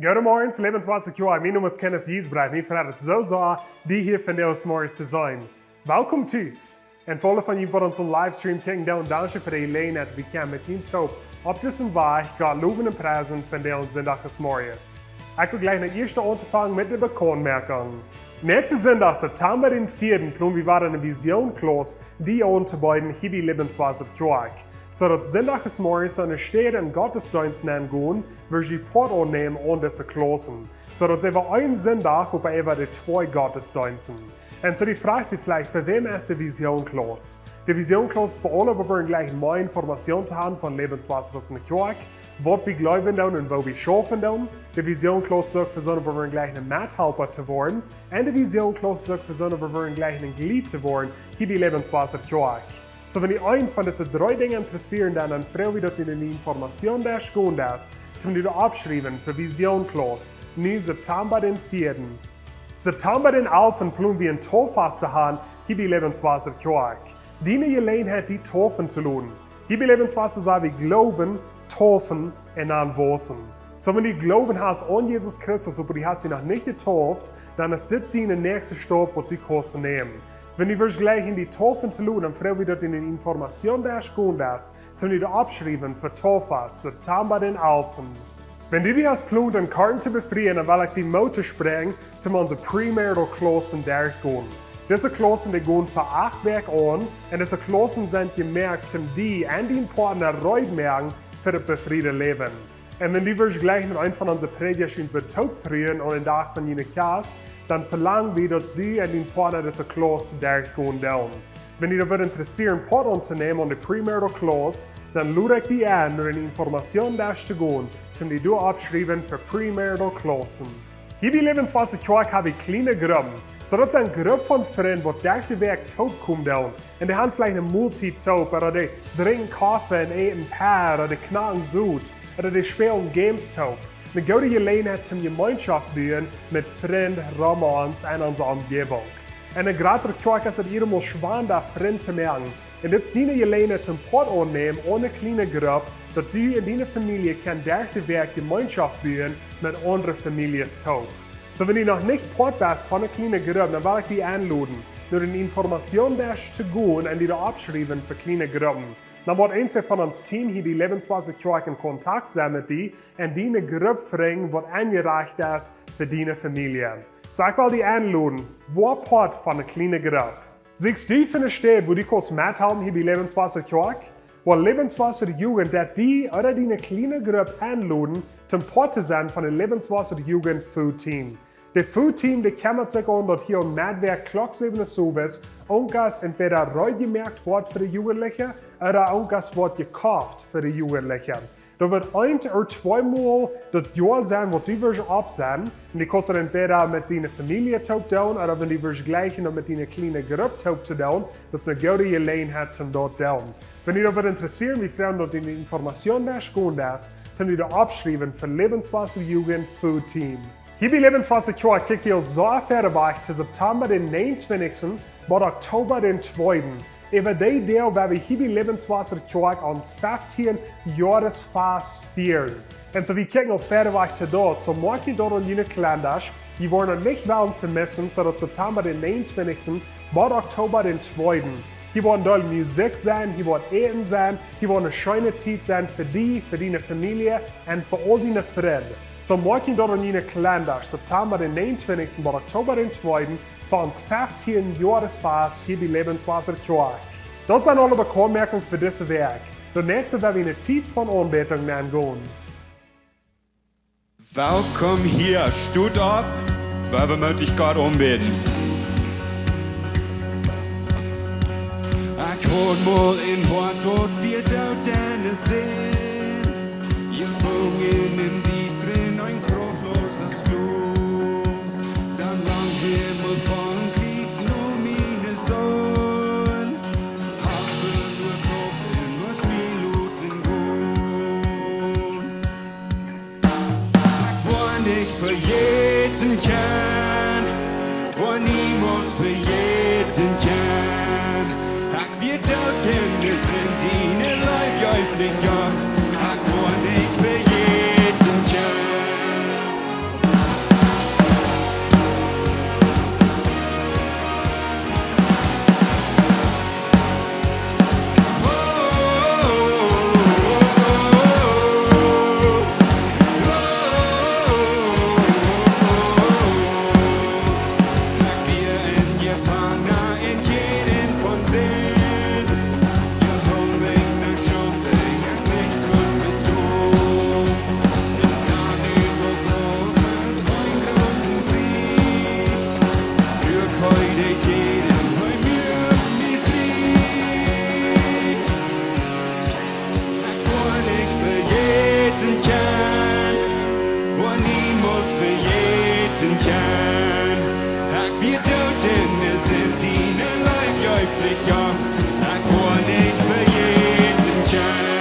Goedemorgen, Lebenswasser. Mijn naam is Kenneth Giesbrecht. Ik vind het zo zwaar die hier vandaag morgens te zijn. Welkom thuis. En volle van jullie voor onze livestream kijken, dank je voor de gelegenheid dat we met jullie top op deze weg Gott loven en prijzen van deze zondag morgens. Ik wil gleich naar eerste aanvangen met de bekonmerking. Nächste Sonntag, September den 4. planen wir wieder eine Vision klos, die anzubeiden hier bei Lebenswasser Kirche. So dass Sonntag morgens eine Städte in Gottesdienst gehen, wir sie Port annehmen an diese Klosen. So dass wir einen Sonntag über die zwei Gottesdiensten. Und so die Frage ist vielleicht, für wem ist die Vision klos? Die Vision klos ist für alle, wo wir gleich mehr Informationen haben von Lebenswasser aus der Kirche, was wir glauben und wo wir schaffen. Die Vision klos sorgt für so, wo wir gleich ein Mithelfer zu werden. Und die Vision klos sorgt für so, wo wir gleich ein Glied zu werden, hier bei Lebenswasser Kirche. So, wenn ihr einen von diesen drei Dingen interessieren, dann freue ich mich, dass ihr die Informationen gehen lasst, zum die abschreiben für Vision klos, nu September den 4. September den 11. planen wir ein Taufaste haben, hier bei Lebenswasser Kirche. Diese Gelegenheit, die taufen zu lohnen. Hier bei Lebenswasser sagen wir glauben, taufen und dann wasen. So, wenn du glauben hast an Jesus Christus, aber du hast ihn noch nicht getauft, dann ist das dein nächster Stopp, was du kannst nehmen. Wenn du gleich in die Taufen zu lohnen, dann freue ich mich, dass du die Informationen gehen lässt, zum du abschreiben für Taufast, September den 11. Wenn du dich hast geplant, den Karten zu befreien, dann will ich die Motor sprengen, um unsere Premarital Klassen durchgehen. Diese Klassen gehen für 8 Wochen an und diese Klassen sind gemerkt, um die und deinen Partner merken für das befreite Leben. Und wenn du gleich mit einem von unseren Predigern betaugt treten an den Tag von jener Klasse, dann verlangen wir, dass du und dein Partner diese Klasse durchgehen dürfen. Wenn dich das interessiert, Part anzunehmen an der Premarital Clause, dann lade ich dich an, nur eine Information durchzugehen, um die du abschreiben für Premarital Clausen. Hier bei Lebenswasser Kirche habe ich kleine Gruppen. So das ist eine Gruppe von Freunden, die durch den Weg taub kommen. Und die haben vielleicht eine Multitaub, oder die trinken Kaffee und eten Paar, oder die knacken Sud, oder die spielen Games taub. Eine gute Gelegenheit zum Gemeinschaft bauen mit Freunden, Romans und unserer Umgebung. Und gerade der Kirche ist es immer schwer, da Freunde zu merken. Und das ist nicht eine Gelegenheit zum Port annehmen, ohne kleine Gruppe, dass du und deine Familie durch den Weg Gemeinschaft bauen mit anderen Familien taub. So, wenn du noch nicht Port bist von einer kleinen Gruppe, dann will ich dich einladen, durch eine Information zu gehen und die da abschreiben für kleine Gruppen. Dann wird eins von uns Team hier bei Lebenswasser Kirche in Kontakt sein mit dir und die eine Gruppe fragen, die angereicht ist für deine Familie. So, ich will dich einladen, wo Port von einer kleinen Gruppe. Siehst du für eine Stelle, wo du kannst mithelfen hier bei Lebenswasser Kirche? Wo Lebenswasser Jugend, dass die oder deine kleine Gruppe einladen, zum Port zu sein von dem Lebenswasser Jugend Food Team. Das Food Team, das kümmert sich um, dass hier im Netzwerk Klocksebene Service irgendwas entweder gemerkt wird für die Jugendlichen oder irgendwas wird gekauft für die Jugendlichen. Da wird ein oder zweimal das Jahr sein, was die wirst absehen. Und die kannst du entweder mit deiner Familie taub tun oder wenn die wirst gleich noch mit deiner kleinen Gruppe taub zu tun. Das ist eine gute Gelegenheit zum dort tun. Wenn dich das interessiert, wie Frauen dort die Informationen gehen lässt, dann du da abschreiben für Lebenswasser Jugend Food Team. Hier bei Lebenswasser Kirche kriegt ihr so fertig zu September den 29. bis Oktober den 2. Über die Deel, waar we hier bij Lebenswasser Kirche ons 15 Jahresfast feiern. Und so wir kijken auf verder weg zu dort. So maak je dort an jene Kalender. Die wollen nicht wollen vermissen, so dass September den 29. bis Oktober den 2. Hier wollen dort Musik sein, hier wollen Eten sein, hier wollen eine schöne Zeit sein für die, für deine Familie und für all deine Freunde. So maak je dort an jene Kalender. September den 29. bis Oktober den 2. für uns 15 Jahresfast hier bei Lebenswasser Kirche. Das sind alle Bekanntmerkungen für dieses Werk. Das nächste werden wir eine Zeit von Anbetung gehen. Welkom hier, stoot op, waar we met God aanbidden. Ik hoor mal in wat dort wird out deine Sinn. Je bogen in dies drin ein kraftloses Kloof. Dan lang Himmel von Kriegs nur meine Sohn. Hafen nur Knochen, was mir luten gut. Ich war nicht für jeden kann, war niemals für jeden kann. Ich wird dort in es sind die Leib, ja, ich nicht ja. Ich war nicht für jeden kann. vergeten kan. Ak vi döden sind dina liv jag flickar. Ak kan inte vergeten kan.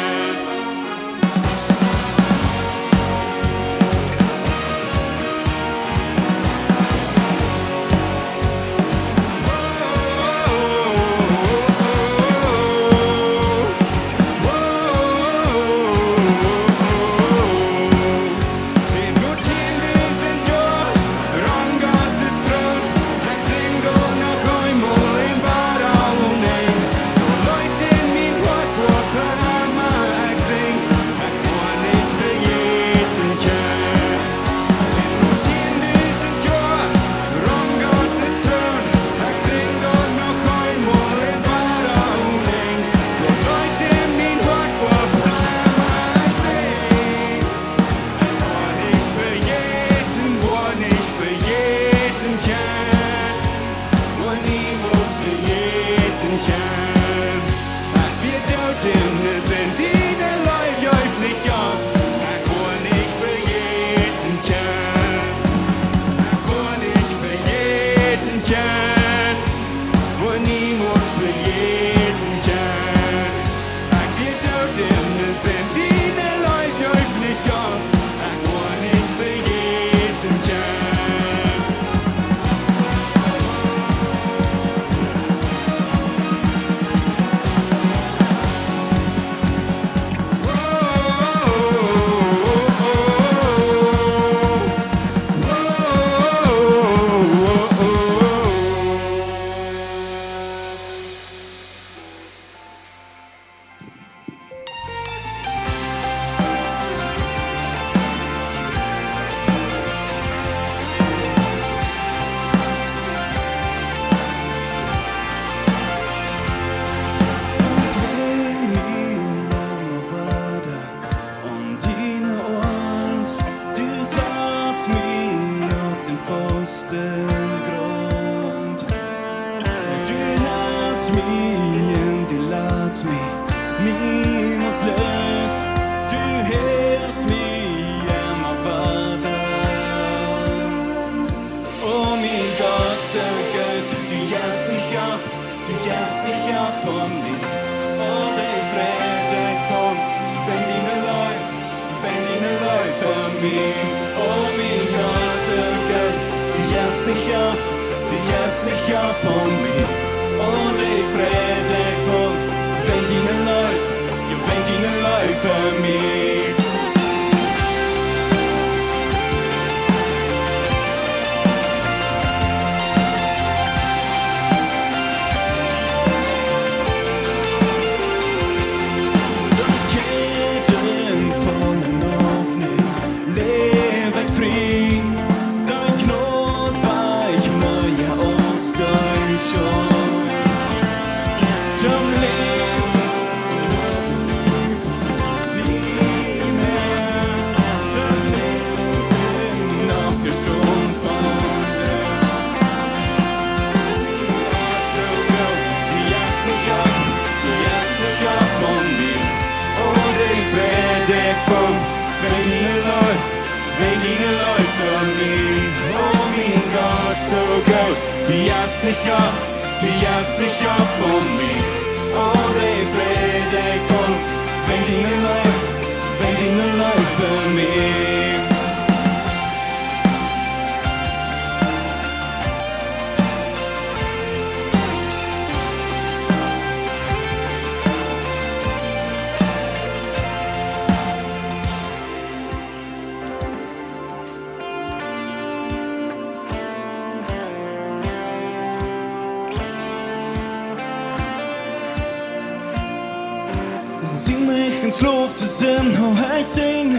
Zing mich ins Luft, zin og heiting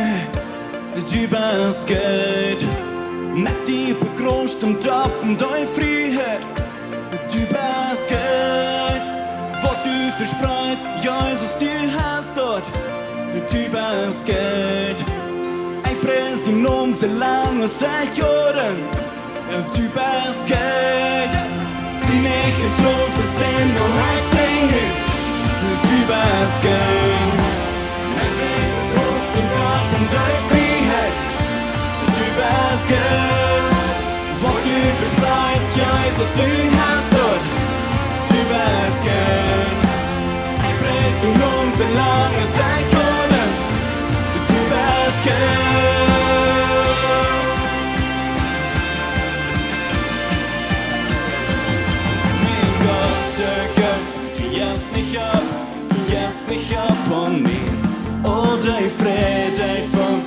Du besked Met die begrost om dappen die frihet Du besked Wat du verspreit Jesus, du hältst dort Du besked Ik prijs die nom så lang och seit jorden Du besked Zing mich ins Luft, zin og heiting Du besked Met die begrost om dappen die frihet Du besked Jesus, du hast Gott, du bist Gott. Ich preis du nun so lange sein können, du bist Gott. Mein Gott, so Gott, du jährst nicht ab von mir. Oh, die Freude von,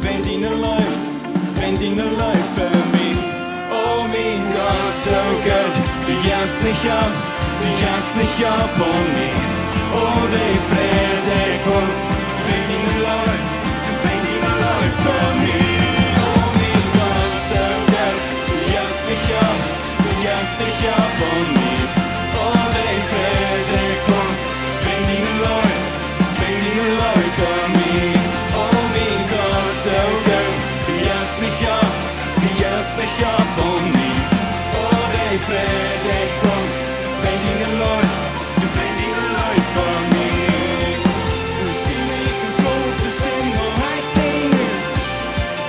wenn die nur läuft für mich. Oh, mein Gott, so Gott, du jährst nicht ab von mir. Oh, die Freude von, wenn die nur läuft für mich. Oh, mein Gott, so Gott, du jährst nicht ab von mir. Oh, die Freude von, wenn die nur läuft für mich. Oh, mein Gott, so Gott, du jährst nicht ab von mir. Oh, die Freude von, wenn die nur läuft für mich. Sie mich ins Golf zu singen, oh, halt singen,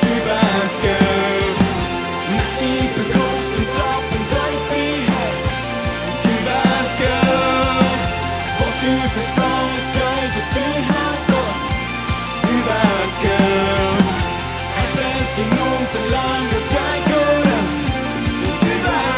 du bist Gott. Mach die bekommst und Top und deine Freiheit, du bist Gott. Wo du versprachst, Jesus, du hast Gott, du bist Gott. Ich preis dich nun so lange es sein kann, du bist Gott.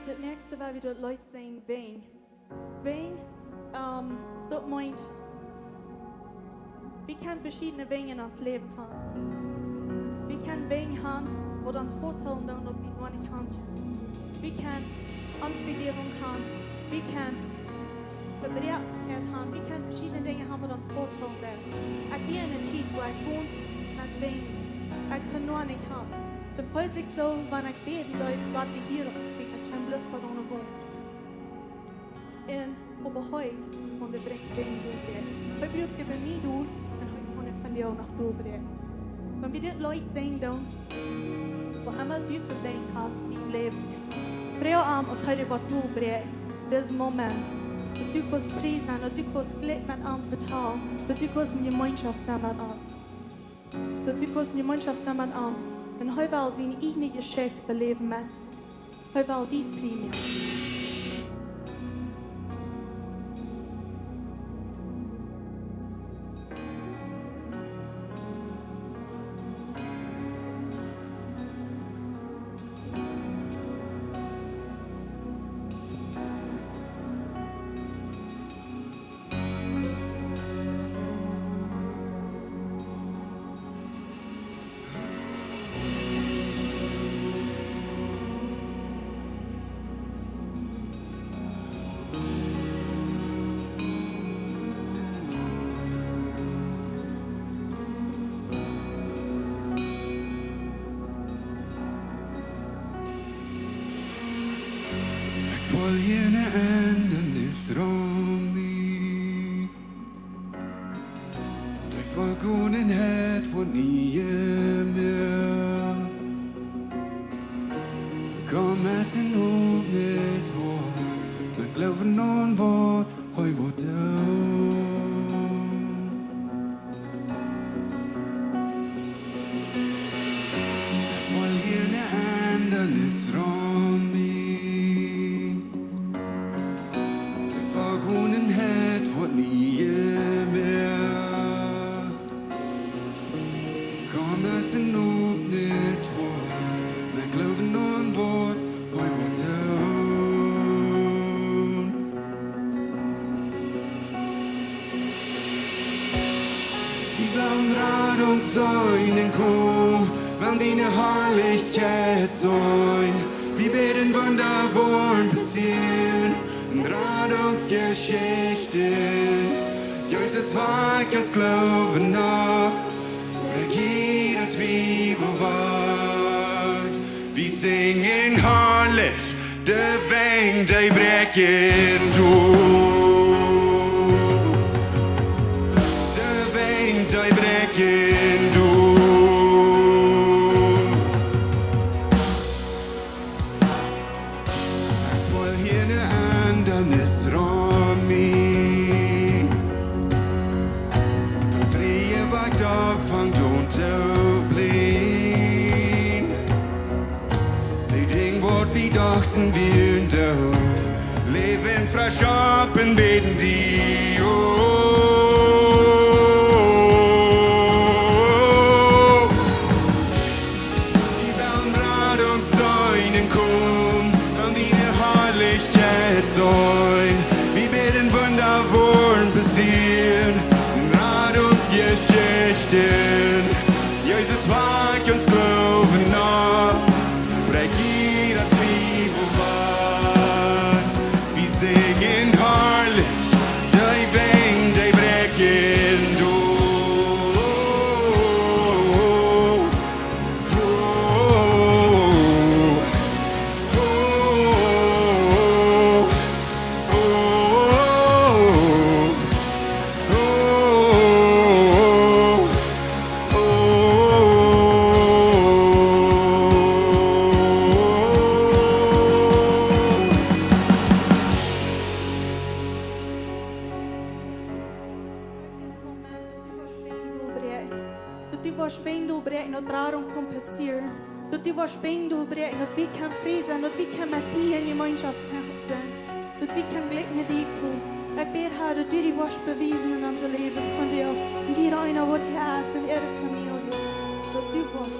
Das nächste war wieder Leute sagen, wen. Wen, das meint, wir können verschiedene Wege in uns Leben haben. Wir können Wege haben, wo wir uns festhalten, und wir noch nicht haben. Wir können Anverlierung haben. Wir können Verbrecherkeit haben. Wir können verschiedene Dinge haben, wo wir uns festhalten. Ich bin in einer Zeit, wo ich ganz nicht bin. Ich kann nur nicht haben. Das fühlt sich so, wenn ich beten Leute, Gott die hier ich kann bloß von ohne wohnt. Und aber heute, und wir bringen Wegen durch. Heute braucht ihr bei mir tun, und heute kann ich von dir auch noch durchbringen. Wenn wir die Leute sehen, wo einmal du für Wegen hast, im Leben, brauch am aus heute was durchbringen, diesen Moment. Dass du kannst frei sein, dass du kannst Glück mit einem vertrauen, dass du kannst eine Gemeinschaft sein mit uns. Dass du kannst eine Gemeinschaft sein mit uns. Und heute will sie eine eigene Geschichte beleben mit. Heute will die frei werden. Voll jene Ändernis Romi. Die Vollkommenheit von nie mehr. Kom met en op dit hoort. We geloven aan wat hij wordt doen. Voll jene Ändernis Romi. Wordt niet meer. Kom met een op dit woord. Wij geloven aan wat hij wordt doen. Wie wil raad ons zijn en kom, wann die Herrlichkeit sein. Wie werden Wunder wollen passieren. Geschichte. Jesus war ganz glauben nach, er geht als wie bewahrt. singen herrlich, de Wein, die brechen durch. De Wein, die brechen durch. Voll hier ne Andernis Romi. Du drehe weit ab, fangt unter blieb. Die Ding wird wie dachten wir in der Hut. Leben frisch ab und beten die. Oh. Die werden Rad und Säunen kommen und die Herrlichkeit sein. Wie werden Wunder wollen passieren, Rad uns Geschichten. Jesus wagt uns Glauben nach, brech jeder Twiebel wahr. Wir singen herrlich, die Wein, die brechen durch. Oh, oh, oh, Du was bem dobreken och drar om kompensera. Du was bem dobreken och vi kan frisa och vi kan med dig en gemenskapshälsen. Och vi kan glädja dig på. Jag ber Herre att du was bevisen in unser Leben von dir. Und die einer wird hersen, ihre Familie. Und du was.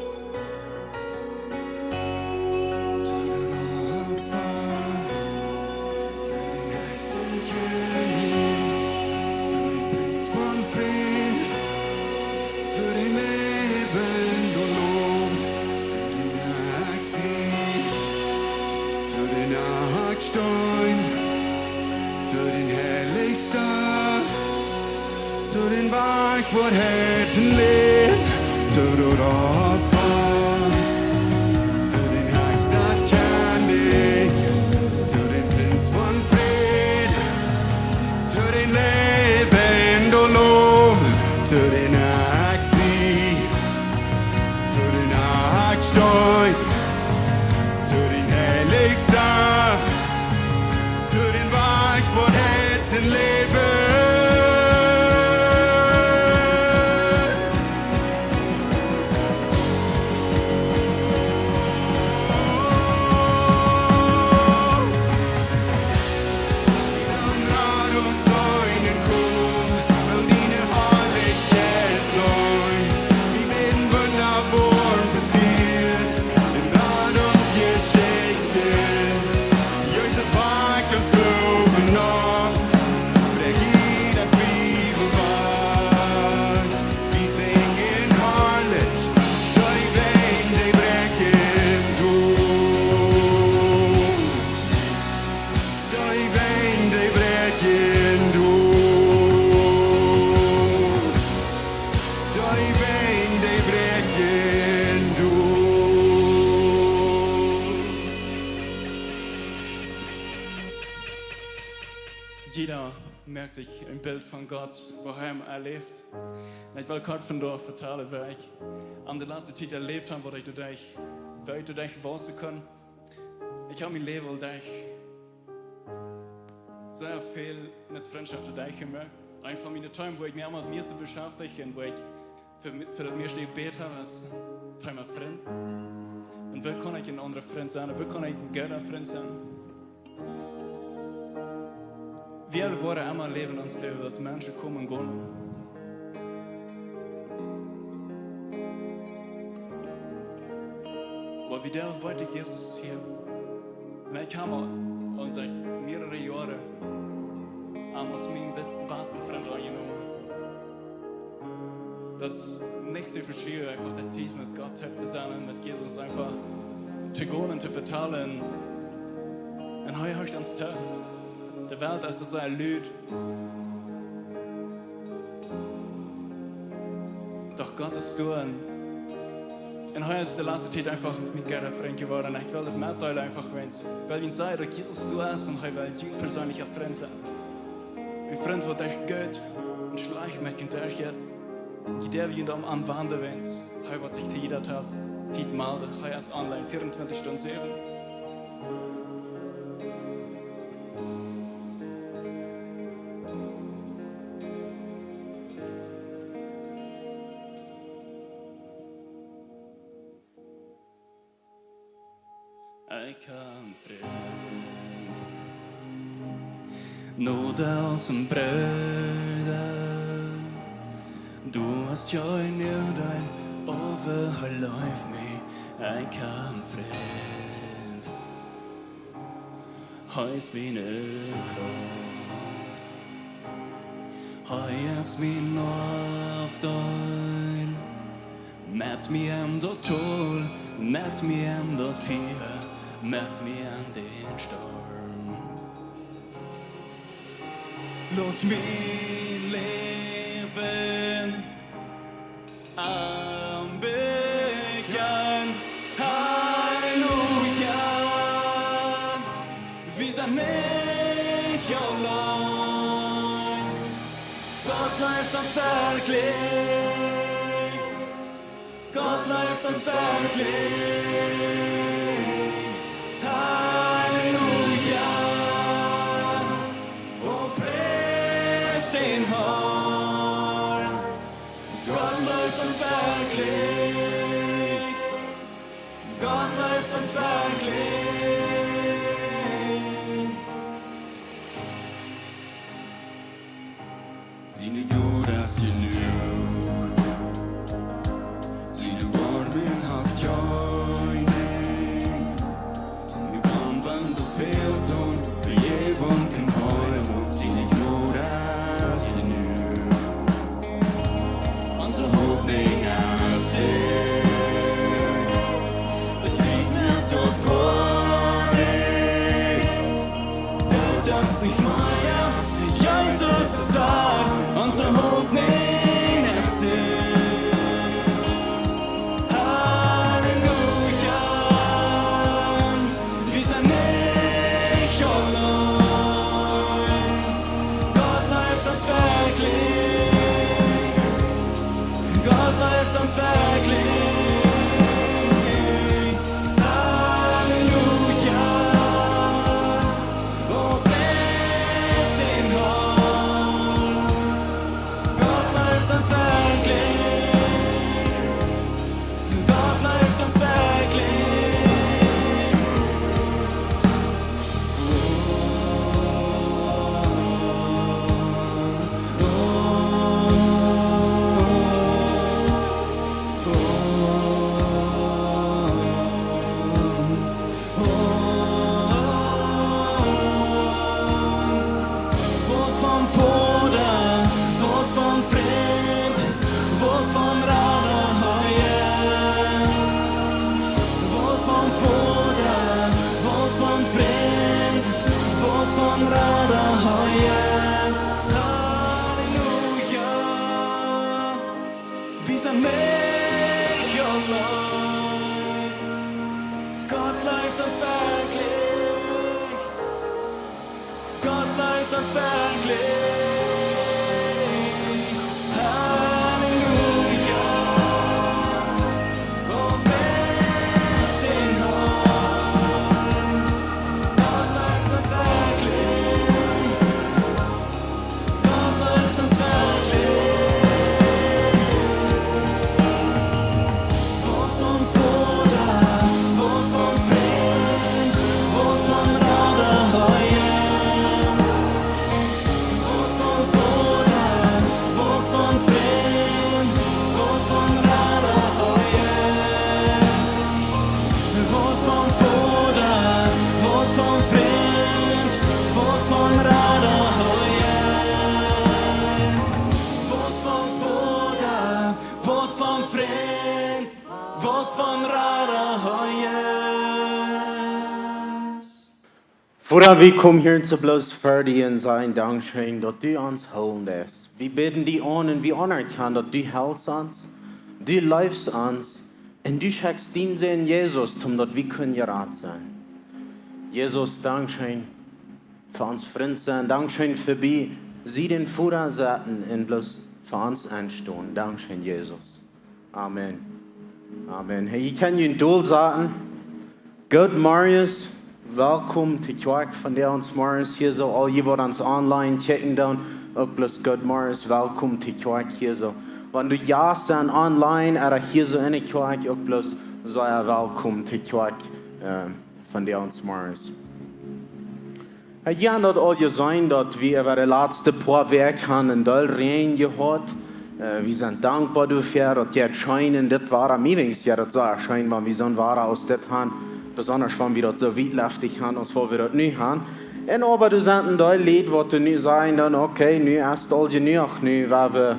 Till din verk vår herten led, till du råpar, till din högsta kärlek, till din prins från fred, till din levande lov, till din aktie, till din aktstøj, till din heligste, till din verk vår herten led. Jeder merkt sich ein Bild von Gott, woher er lebt. Und ich will Gott von dort vertellen, wie ich an der letzten Zeit erlebt habe, wo ich durch wachsen kann. Ich habe mein Leben durch sehr viel mit Freundschaft durch gemacht. Einfach meine Time, wo ich mich mit mir beschäftige und wo ich für mich gebetet habe, als Time of Freund. Und wie kann ich ein anderer Freund sein? Wie kann ich ein guter Freund sein? Wir wollen immer leben uns Leben, dass Menschen kommen und gehen. Aber wieder wollte Jesus hier. Und ich habe uns seit mehreren Jahren als mein besten Freund angenommen. Das ist nicht die Verschiede, einfach der Tief mit Gott zu sein und mit Jesus einfach zu gehen und zu vertellen. Und heute habe ich uns tun. De Welt ist so erlöst. Doch Gott ist du und En hij is de laatste tijd einfach mijn kere vriend geworden. En ik wil het meedelen einfach wens. Weil ihn sei, dat Jesus du hast und hij wil je persoonlijke vriend zijn. Een vriend wat echt goed en schlecht met je teruggeht. Jeder wie ihn am Wande wens. Hij wat zich te jeder tat. Tiet malde. Hij is online 24/7. Ik kan vriend, not als een bruder. Du hast jou nu dein overleef me. Ik kan vriend, hij is mijn kracht. Hij is mijn afdein. Met me aan dat tol, met me aan dat vier. Met mir an den Sturm. Lass mein Leben anbegehen. Halleluja. Wir sind nicht allein. Gott läuft uns wirklich. Gott läuft uns wirklich. Gott läuft uns wirklich. Sine Judas genug. Sine Wormen haft joine. Nu kan van de veeltoon voor je wonken horen. Sine Judas genug. Onze hoopning aan zich. Nicht mehr, Jesus ist da, unsere Hoffnung ist Halleluja, wir sind nicht allein, Gott läuft uns wirklich, Gott läuft uns wirklich. Vater, wir kommen hier zu bloß für dir und sein Dankeschön, dass du uns holen lässt. Wir bitten dich an und wir anerkennen, dass du hältst uns, du läufst uns, En du schickst din Sohn Jesus, dat wir können gerat sein. Jesus, Dankeschön für uns Freunde sein. Dankeschön für sie den Futter setzen und bloß für uns einstehen. Dankeschön, Jesus. Amen. Amen. Hey, ich kann Ihnen Doel sagen. Gott Marius, willkommen zu Quark von der uns Marius hier so. All die, die uns online checken dann, auch bloß Gott Marius, willkommen zu Quark hier so. Wenn du ja sein online oder hier so in Quark, auch bloß sei willkommen zu Quark von der uns Marius. Ja, dat al gezien dat we over de laatste paar weken een dol reën gehad. We zijn dankbaar dafür, dat het schijnen, dit waren meetings, ja, dat zou schijnen, maar we zijn waren aus dit gaan, besonders wenn wir dat so weitlaftig gaan, als wir dat nu gaan. En aber du zijn een dol lied, wat du nu zeggen, dan okay, nu erst al genoeg, nu waar we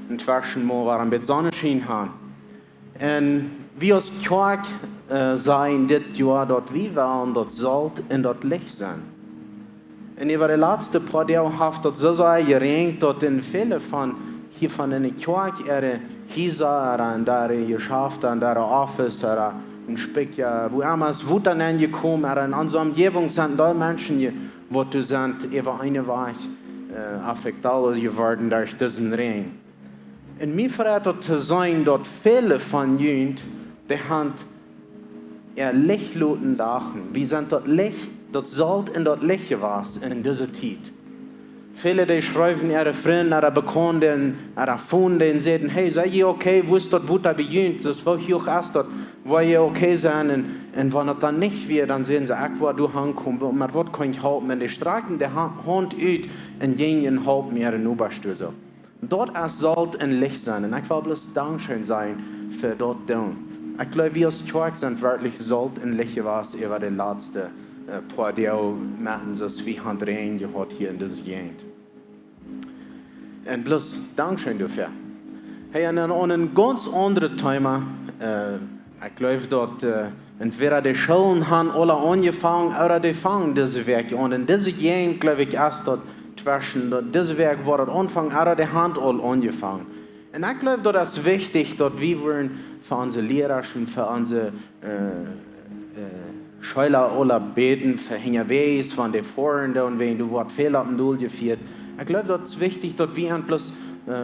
een twerschen mal waren met zonneschijn gaan. En wie als kerk zijn dit jaar, dat we willen, dat zalt en dat licht zijn. En over de laatste paar dagen heeft dat zo geregend dat in vele van hier van in de kerk hier en daar geschaft en daar office een spekje, wo immers wo dan in gekomen en in onze omgeving zijn daar mensen wat du zijn over een week affectaal geworden door deze regen. En mij verraadt het te zijn dat vele van jullie de hand lichtloten dagen. Wie zijn dat licht? Dat zalt en dat lichtje was in deze tijd. Viele die schrijven ihre Freunde, ihre Bekannten, ihre Freunde und sagen, hey, sei je okay, wusst dat wo dat begint, das war hier auch erst dat, wo je okay sein und wenn das dann nicht wird, dann sehen sie, ach, wo du hankommst, und mit was kann ich halten, und die strecken die Hand uit und jenen halten ihre Oberstöße. Dort erst sollt ein Licht sein und ich will bloß Dankeschön sein für dort tun. Ich glaube, wir als Kirche sind wirklich sollt ein Licht was über die letzte paar Tage machen, so wie Hand rein gehört hier in dieser Gegend. Und bloß Dankeschön dafür. Hey, und an ein ganz anderes Thema, ich glaube, dort entweder die Schulen haben alle angefangen oder die fangen diese Werke an. Und in dieser Gegend, glaube ich, erst dort zwischen diese Werke wurde anfangen oder die haben alle angefangen. Und ich glaube, das ist wichtig, dass wir für unsere Lehrer und für unsere Schüler alle beten, für hinterwegs von den Vorhanden und wenn du was Fehler am Null geführt. Ich glaube, das ist wichtig, dass wir ihn bloß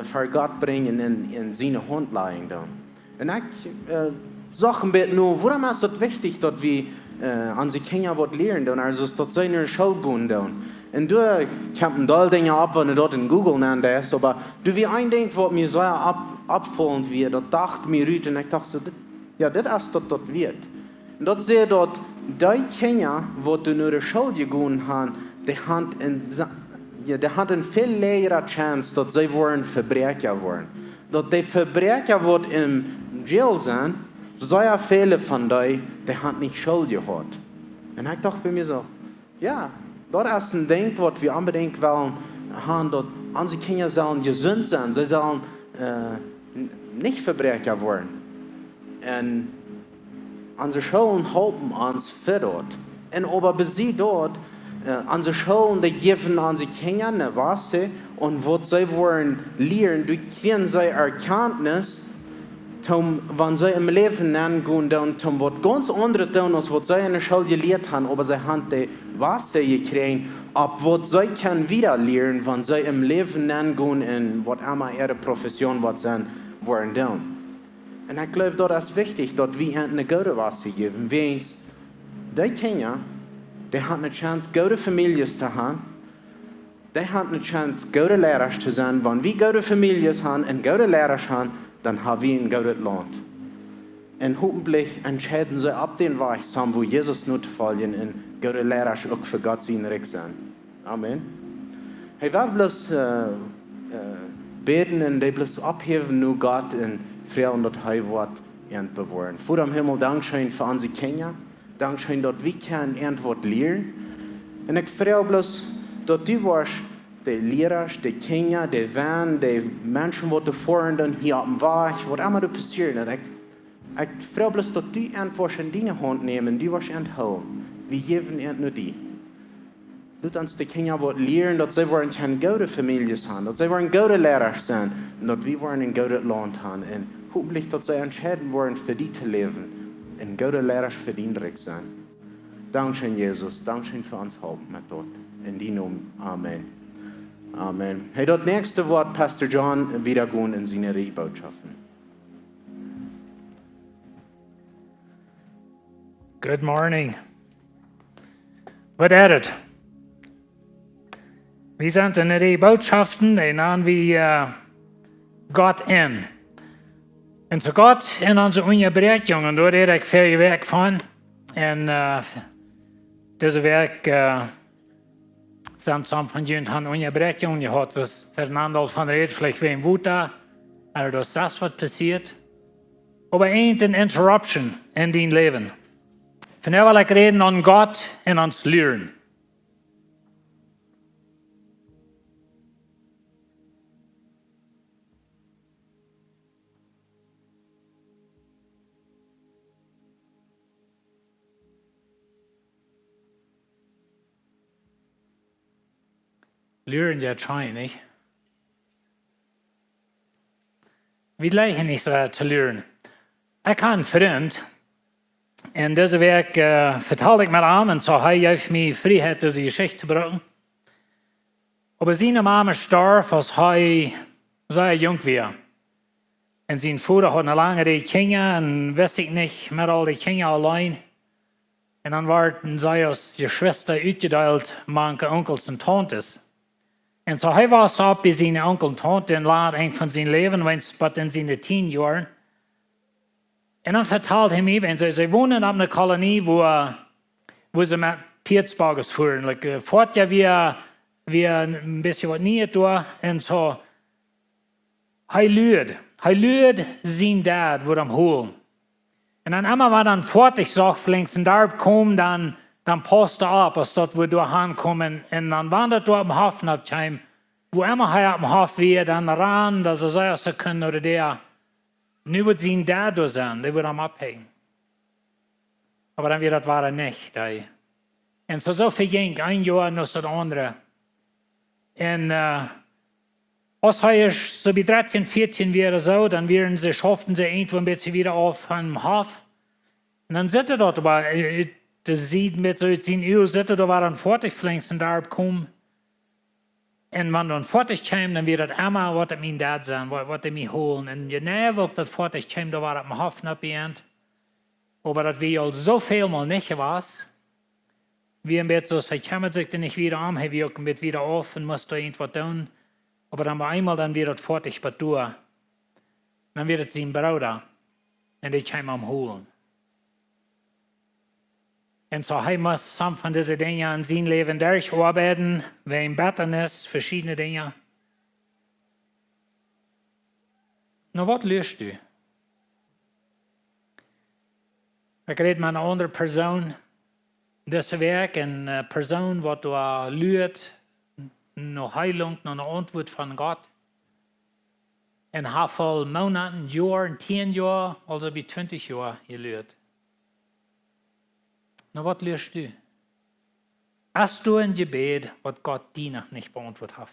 für Gott bringen in seine Hand legen. Und ich sage ein bisschen nur, warum ist das wichtig, dass wir unsere Kinder was lernen, also dass sie in der Schule gehen. Und du kannst all Dinge ab, wenn du dort in Google nennst, aber du wie ein Ding, was mir so abfallen wird, das dachte mir und ich dachte so, ja, das ist das wird. Und das sehe dort, die Kinder, die du in der Schule gegangen haben, die haben eine viel längere Chance, dass sie Verbrecher werden. Dass die Verbrecher, die im Jail sind, sehr viele von denen, die haben nicht Schuld gehabt. Und ich dachte bei mir so, ja, das ist ein Ding, was wir unbedingt wollen haben, dass unsere Kinder sollen gesund sein, sie sollen nicht Verbrecher werden. Und unsere Schulen helfen uns für dort. Und aber bis sie dort, unsere Schulen, die geben unsere Kinder eine Wasser und was sie wollen lernen, durch kriegen sie Erkenntnis, wenn sie im Leben angehen, dann was ganz anderes tun, als was sie in der Schule gelernt haben, aber sie haben die Wasser gekriegt, ab was sie können wieder lernen, wenn sie im Leben angehen, in was immer ihre Profession was sie wollen tun. Und ich glaube, das ist wichtig, dass wir ihnen eine gute Wasser geben. Weil die Kinder, die haben eine Chance, gute Familien zu haben. Die haben eine Chance, gute Lehrer zu sein. Wenn wir gute Familien haben und gute Lehrer haben, dann haben wir ein gutes Land. Und hoffentlich entscheiden sie ab den Weg, wo Jesus nicht folgen und gute Lehrer auch für Gott sein Recht sein. Amen. Ich will bloß beten und die bloß abheben, nur Gott und Frieden und das Heiwort bewahren. Vor dem Himmel, Dankeschön für unsere Kinder. Dankeschön, dass wir können irgendwas lernen. Und ich freue bloß, dass du warst, die Lehrer, die Kinder, die Van, die Menschen, die da vorne hier auf dem Weg, was immer da passiert. Ich freue bloß, dass du einfach in deine Hand nehmen, die warst enthalten. Wir geben nur die. Lass uns die Kinder lernen, dass sie eine gute Familie haben, dass sie gute Lehrer sind, und dass wir ein gutes Land haben. Und hoffentlich, dass sie entscheiden worden, für die zu leben. Und gute Lehrer für die Dreck sein. Dankeschön, Jesus. Dankeschön für uns Help mit dort. In die Namen. Amen. Amen. Hey, das nächste Wort, Pastor John, wieder gehen in seine Botschaften. Good morning. Wat is het? We zijn in de boodschappen en dan wie Gott En. En zo Gott in onze onderbreking, en daar heb ik veel werk van. En deze werk zijn soms van jullie aan onderbreking. Je had dus Fernando van Reed, vielleicht ween Wuta. En dus dat wat passiert. Maar één een interruption in die leven. Vandaag wil ik reden aan Gott en Ons Luaren. Luren, ja, try nicht. Wie lijken niet te luren? Ik had een vriend. En deze week vertelde ik met hem en zo hij heeft mij vrijheid deze geschichte te brengen. Maar zijn mama starf als hij zeer jong was. En zijn vader had een lange kinderen en wist ik niet met al die kinderen alleen. En dan werden zij als Geschwister uitgedeeld manche onkels en tantes. En zo hij was op bij zijn onkel en tante en laat een van zijn leven, want in zijn 10 jaar. En dan vertelde hij mij, ze wonen op een kolonie, wo ze met Pittsburghers voeren. Like, voort ja weer een beetje wat niet door. En zo, hij luurde zijn dad voor hem holen. En dan immer wat dan voort zag, flinks en daar kwam, dan paste op, als dat we doorheen komen. En dan wandert door op de hof naar het wo immer hij op de hof weer, dan ran, dat ze zei, ze kunnen naar de. Nu wordt zijn dad door zijn, die wordt hem abhängen. Maar dan weer dat waren niet. En zo verging een jaar naar het andere. En als hij is zo bij 13, 14 weer zo, dan werden ze, schoften ze irgendwo een beetje weer op van de hof. En dan zitten dort, aber de ziet met zo uit zijn uur zitten, daar waren 40 flinks en daarop komen. En wanneer dan 40 kwam, dan weer dat allemaal wat mijn dad zijn, wat hij mij holen. En je neer ook dat 40 kwam, daar was het mijn hoofd op de eind. Maar dat we al zoveel mal niet was. Wie een beetje zo, hij kwam zich er niet weer aan, hij weer ook een beetje weer af en moest er irgendwas doen. Maar dan war eenmaal dan weer dat 40 wat door. Dan weer het zijn broeder. En die kwam hem holen. En zo hij moest soms van deze dingen in zijn leven durcharbeiten, wegen Betternis, verschiedene dingen. Nou, wat leerst u? Ik reed met een andere persoon deze week, een persoon wat leert nog heilung, nog een antwoord van God. En hoeveel maanden, jaar, 10 jaar, also bij 20 jaar geleerd. Nou, wat leerst du? Hast du ein Gebet, was Gott dir noch nicht beantwortet hat?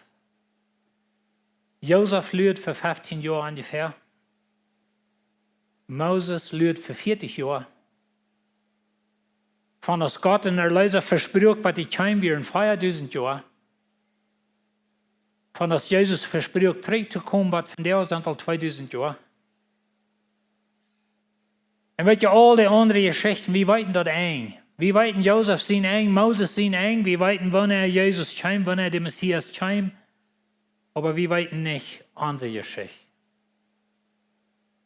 Josef leert für 15 Jahre ungefähr. Moses leert für 40 Jahre. Von das Gott in der Leser verspricht, bei die kein wir in 5000 Jahre. Von das Jesus verspricht, zurückzukommen, was von der sind al 2000 Jahre. Und weet je, al die andere Geschichten, wie weiten dat eng? Wie weiten Josef zijn eng, Moses zijn eng, wie weiten wanneer Jesus kwam, wanneer de Messias kwam. Aber wir weiten nicht unsere Geschichte.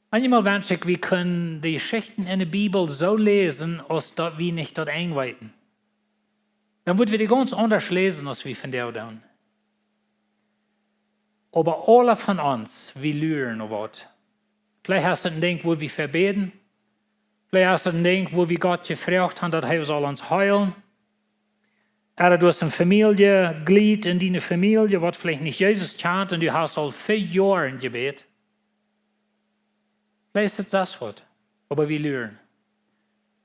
Manchmal wünsche ich, wir können die Geschichten in der Bibel so lesen, als dass wir nicht dort eng weiten. Dann würden wir die ganz anders lesen, als wir von der tun. Aber alle von uns, wir lernen noch was. Vielleicht hast du ein Ding, wo wir verbeten. Vielleicht hast du ein Ding, wo wir Gott gefragt haben, dass er soll uns heilen. Oder du hast eine Familie, Glied in deiner Familie, was vielleicht nicht Jesus kennt und du hast al 4 Jahre ein Gebet. Vielleicht ist das was, aber wir lernen.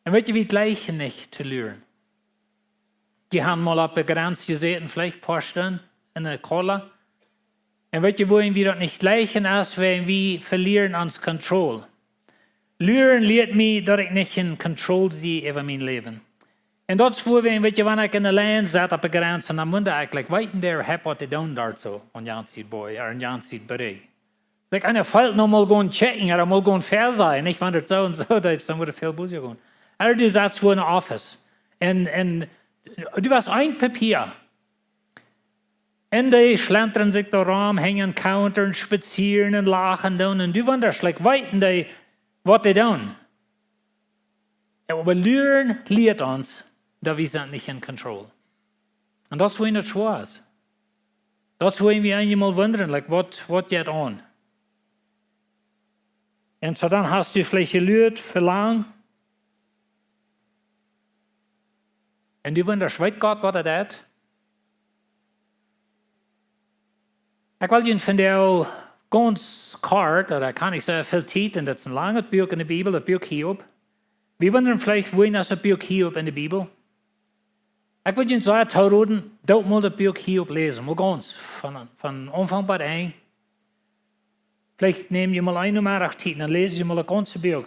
Und weet je, wir gleichen nicht zu lernen. Die haben mal auf der Grenze gesehen, vielleicht ein paar Stunden in der Kohle. Und weet je, wohin wir das nicht gleichen als wenn wir verlieren uns Kontrolle. Luren leert mich, dass ich nicht in Kontrolle zie over mijn leven. En dat is voor weet je, wanneer ik in de lijn zat op de grens, dan moet ik eigenlijk weten, daar heb wat te doen daar zo, aan Jan ziet boy, of aan Jan ziet bereik. Like, einer fällt noch mal gehen checken, oder mal gehen fair sein, nicht, wenn das so und so ist, dann würde viel Busse gehen. Oder du sagst vor in der Office, und du hast ein Papier. Und die schlendern sich da rum, hängen countern, spazieren und lachen und du wunderst, like, weiten die, was die tun. Aber Lernen lehrt uns, dass wir sind nicht in Kontrolle. Und das wollen wir nicht schwer ist. Das wollen wir einmal wundern, like, was geht on? Und so dann hast du vielleicht gelernt, für lang. Und du wunderst, weiß Gott, was er tut? Ich will Ihnen von der ganz kort, oder kann ich sagen, viel Zeit, und das ist ein langes Buch in der Bibel, das Buch Hiob. Wir wundern vielleicht, wohin ist das Buch Hiob in der Bibel? Ich will Ihnen sagen, Tauruden, dort mal das Buch Hiob lesen, mal ganz, von Anfang bis Ende. Vielleicht neem je mal een nummer 18 en lees je mal das ganze Buch.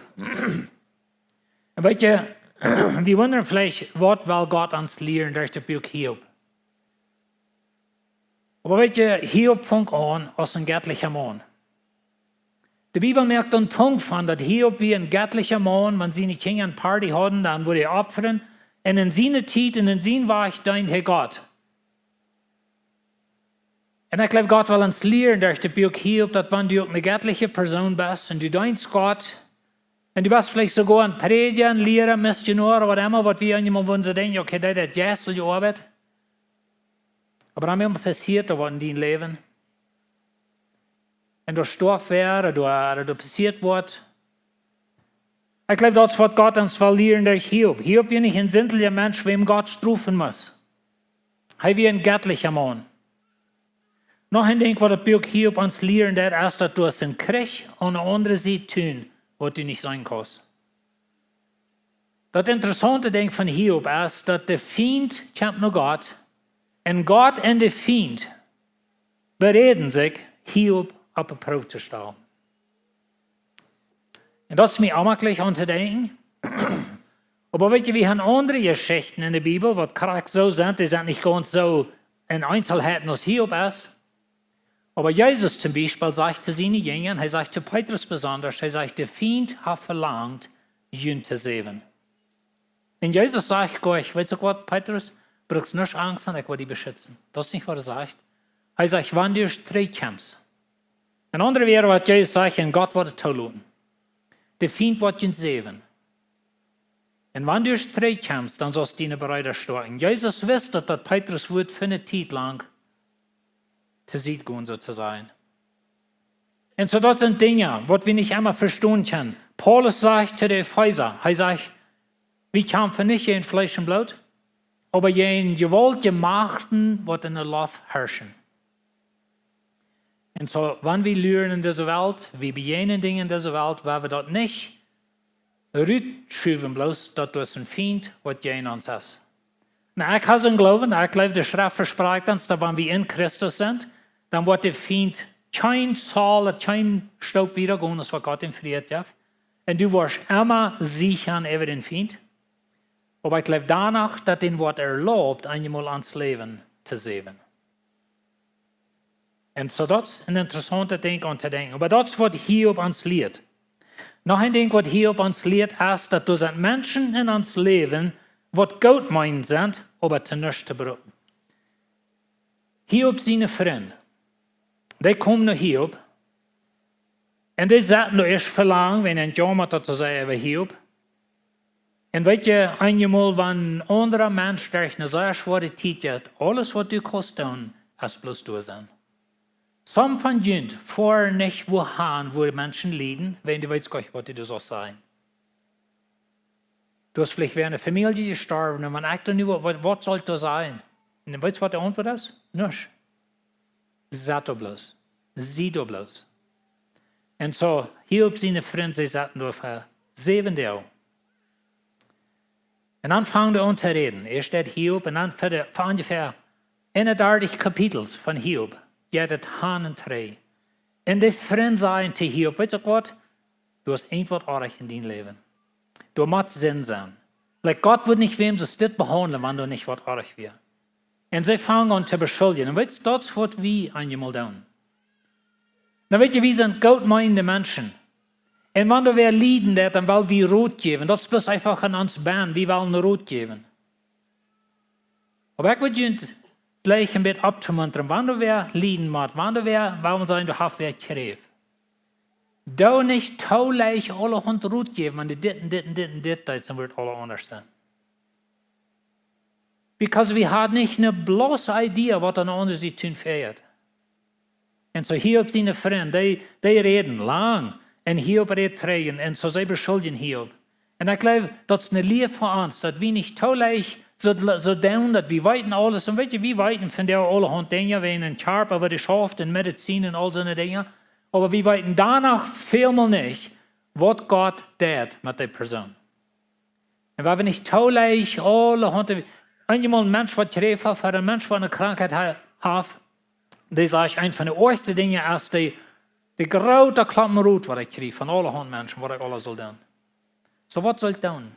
Und weet je, wir wundern vielleicht, was will Gott uns lehren durch das Buch Hiob. Aber weet je, Hiob fängt an als ein göttlicher Mann. Die Bibel merkt einen Punkt von, dass Hiob wie ein göttlicher Mann, wenn sie nicht eine Party hatten, dann wurde er opfern. Und in seiner Zeit und in seinem Weg diente er Gott. Und ich glaube, Gott will uns lehren durch das Buch Hiob, dass wenn du eine göttliche Person bist und du dienst Gott, und du bist vielleicht sogar ein Prediger, ein Lehrer, Missionar oder was immer, was wir an jemandem denken, okay, das ist jässliche Arbeit. Aber dann ist passiert da was in deinem Leben. Und du stirbst oder du passiert was. Ich glaube, das wird Gott uns verlieren durch Hiob. Hiob ist nicht ein sinnlicher Mensch, wem Gott strafen muss. Er ist ein göttlicher Mann. Noch ein Ding, was das Buch Hiob uns lehren, ist, dass du es in Krieg und eine andere Seite tun, was du nicht sein kannst. Das interessante Ding von Hiob ist, dass der Feind kommt nach Gott und Gott und der Feind bereden sich, Hiob auf die Probe zu stellen. Und das ist mir auch mal gleich anzudenken. Aber weet je, wir haben andere Geschichten in der Bibel, die gerade so sind, die sind nicht ganz so in Einzelheiten, als Hiob ist. Aber Jesus zum Beispiel sagte seinen Jüngern, er sagte Petrus besonders, er sagte, der Feind hat verlangt, ihn zu sehen. Und Jesus sagt euch, weißt du was, Petrus, brauchst nicht Angst haben, ich will dich beschützen. Das ist nicht, was er sagt. Er sagt, wenn du durchkommst. Ein anderer wäre, was Jesus sagt, und Gott wird tun. Der Feind wird ihn sehen. Und wenn du durchkommst, dann sollst du ihn bereit stehen. Jesus wusste, dass Petrus wird für eine Zeit lang zu Sieg gehen, so zu sein. Und so das sind Dinge, was wir nicht immer verstehen können. Paulus sagt zu den Epheser, er sagt, wir kämpfen nicht gegen Fleisch und Blut, aber gegen gewaltige Machten, die in der Luft herrschen. Und so, wenn wir lernen in dieser Welt, wir begegnen Dinge in dieser Welt, weil wir dort nicht rüberschreiben bloß, dass das ein Feind, was gegen uns ist. Na, ich habe so einen Glauben, ich glaube, die Schrift verspricht uns, dass wenn wir in Christus sind, dann wird der Feind kein Zahl, kein Staub wiedergehen, das was Gott ihm friert hat. Und du wirst immer sichern über den Feind. Aber ich glaube danach, dass den Wort erlaubt, einmal ans Leben zu sehen. Und so das ist ein interessanter Ding an zu denken. Aber das wird Hiob uns lehrt. Noch ein Ding, was Hiob uns lehrt, ist, dass du Menschen in uns Leben, was gut meinen sind, aber zu nichts zu brauchen. Hiob seine Freunde, die kommen nach Hiob und die sagten nur erst verlangen, wenn ein Jammer zu sagen über Hiob. Und weet je, einmal, wenn ein anderer Mensch durch eine sehr schwere Zeit hat, alles, was du kannst tun, ist bloß du sein. Some von uns fahren nicht wohin, wo Menschen leiden, wenn du weißt, was du so sein. Du hast vielleicht während der Familie gestorben und man sagt nur, was soll das sein? Und dann weißt du, was der Antwort ist? Nichts. Sag du bloß. Sieh du bloß. Und so, Hiob seine Freunde, sie sagten nur für 7 Jahre. Und dann fangen wir an zu reden. Er steht Hiob und dann für ungefähr 31 Kapitel von Hiob geht es Hahnentrei. Und die Freunde sagen zu Hiob, weißt du Gott, du hast ein Wort Arich in dein Leben. Du musst Sinn sein. Like Gott wird nicht wem so dit behandeln, wenn du nicht Wort Arich wirst. Und sie fangen an zu beschuldigen. Und weißt du, das wird wie einmal tun. Na weet je, wir sind goutmeinende Menschen. Und wenn du wer lieden, dann will wir Rot geben. Das ist bloß einfach an uns Band, wir wollen Rot geben. Aber ich würde dir gleich ein bisschen abzumuntern, wenn du wer lieden musst, wenn du wer, warum sagen, du hast wer krev. Du nicht taulich alle Hund Rot geben, wenn du dit, dann wird alle anders sein. Because wir haben nicht eine bloße Idee, was an uns sie tun fährt. Und so Hiob seine Freunde, die reden lang. Und Hiob redet trägen. Und so sie beschuldigen Hiob. Und ich glaube, das ist eine Lehre von uns, dass wir nicht taulich so tun, dass wir weiten alles. Und weißt du, wir weiten von der alle Dinge, wie in Charp, aber die Schaft und Medizin und all so eine Dinge. Aber wir weiten danach vielmal nicht, was Gott tut mit der Person. Und wenn wir nicht taulich alle Hunde, einmal ein Mensch, was kreeft hat, ein Mensch, der eine Krankheit hat, das ist eigentlich eine von den ersten Dingen, als die große Klappenrut, was ich kriege, von allen Hundmenschen, was ich alles soll tun. So, was soll ich tun?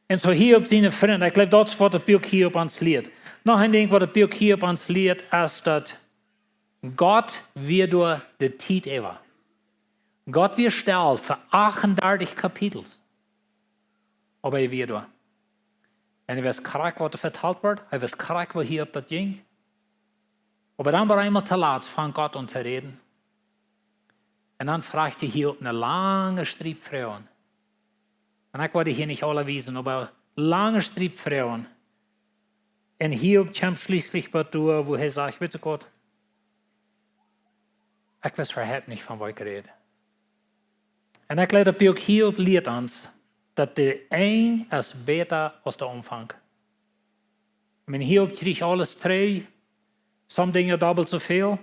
Und so Hiob seine Freunde, ich glaube, das ist, was der Buch Hiob ans Lied. Noch ein Ding, was der Buch Hiob ans Lied ist, dass Gott wird durch die Zeit ever. Gott wird stellt für 38 Kapitel. Aber er wird durch. Und ich weiß krank, was verteilt wird. Ich weiß krank, wo Hiob das ging. Aber dann war einmal zu laat, fängt Gott an zu reden. Und dann fragte Hiob eine lange Striebfrauen. Und ich wollte hier nicht alle wiesen, aber lange Striebfrauen. Und Hiob kam schließlich bei dir, wo er sagt, weißt du Gott, ich weiß überhaupt nicht, von was ich rede. Und ich glaube, der Buch Hiob lehrt uns, dass der Ein ist besser als der Umfang. Ich meine, Hiob kriegt alles drei. Some Dinge doppelt so viel.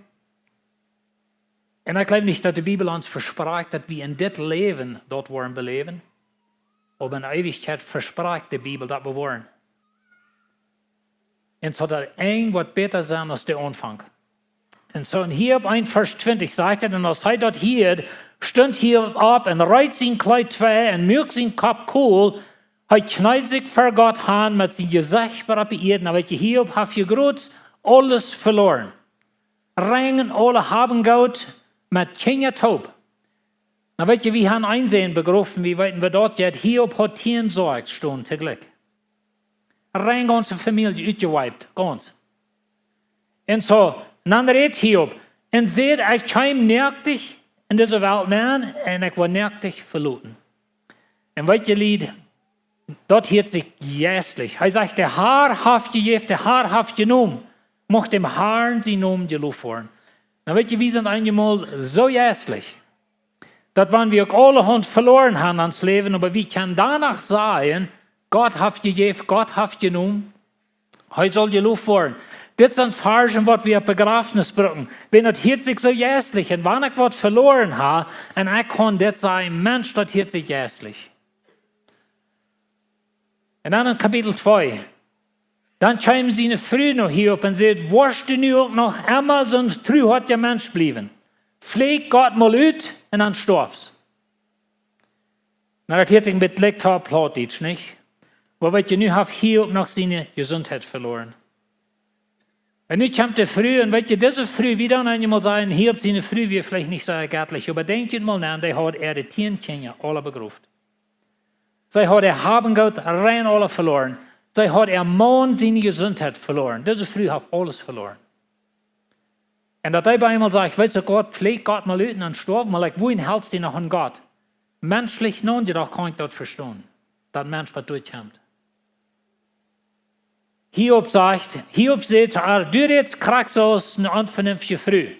Und ich glaube nicht, dass die Bibel uns verspricht, dass wir in dit Leben dort wollen beleben. Aber in Ewigkeit verspricht die Bibel, dass wir wollen. Und so der ein wird besser sein als der Anfang. Und so in Hiob 1, Vers 20 sagt er, und als er dort hier, stund Hiob ab und reiht sein Kleid zwei und mögt sein Kopf cool. Er knallt sich vor Gott an mit seinem Gesicht auf die Erde. Aber Hiob hat gegrüßt, alles verloren. Ringen, alle haben Gott mit keiner Taub. Na weet je, wir haben einsehen begriffen, wie weiten wir dort jetzt, Hiob hat 10 Sorgstunden täglich. Rein ganze Familie ausgeweibt, ganz. Und so, dann redet Hiob, und seht, ich kam nervig in dieser Welt näher, und ich war nervig verloren. Und weet je, Lied, dort hielt sich jästlich. Er sagt, der Haar haft gegeben, der Haar haft genommen. Mocht dem Haaren sie nun die Luft fahren. Na weet je, wir sind einmal so jästlich, dass wenn wir alle Hund verloren haben ans Leben, aber wir können danach sagen, Gott hat gegeben, Gott hat genommen, heute soll die Luft fahren. Das sind Farschen, was wir Begräbnis brauchen. Wenn das hielt sich so jästlich, und wenn ich was verloren habe, und ich kann das sagen, Mensch, das hielt sich jästlich. Und dann in Kapitel 2, dann kamen sie eine Früh noch hier auf und sagt, wirst du nu noch immer so ein treu hat der Mensch blieben? Pfleg Gott mal ut und dann stirbst. Na, das hat sich mit Lektor Plattdeutsch, nicht? Aber weißt du, nu hat Hiob noch seine Gesundheit verloren. Und nu kommt der Früh, und weißt du, diese Früh wieder einmal sagen, Hiob seine Früh wird vielleicht nicht so ergärtlich, aber denkt mal nach, der hat die 10 Kinder alle begruft. Sie hat haben Gott rein alle verloren. Sie hat Mann seine Gesundheit verloren. Diese Früh hat alles verloren. Und dass er bei einmal sagt, weißt du, Gott, pflegt Gott mal Leuten und sterben, weil wohin hältst du noch an Gott? Menschlich nun, jedoch kann ich das verstehen, dass ein Mensch was durchkommt. Hiob sagt, du jetzt kriegst aus eine unvernünftige Früh.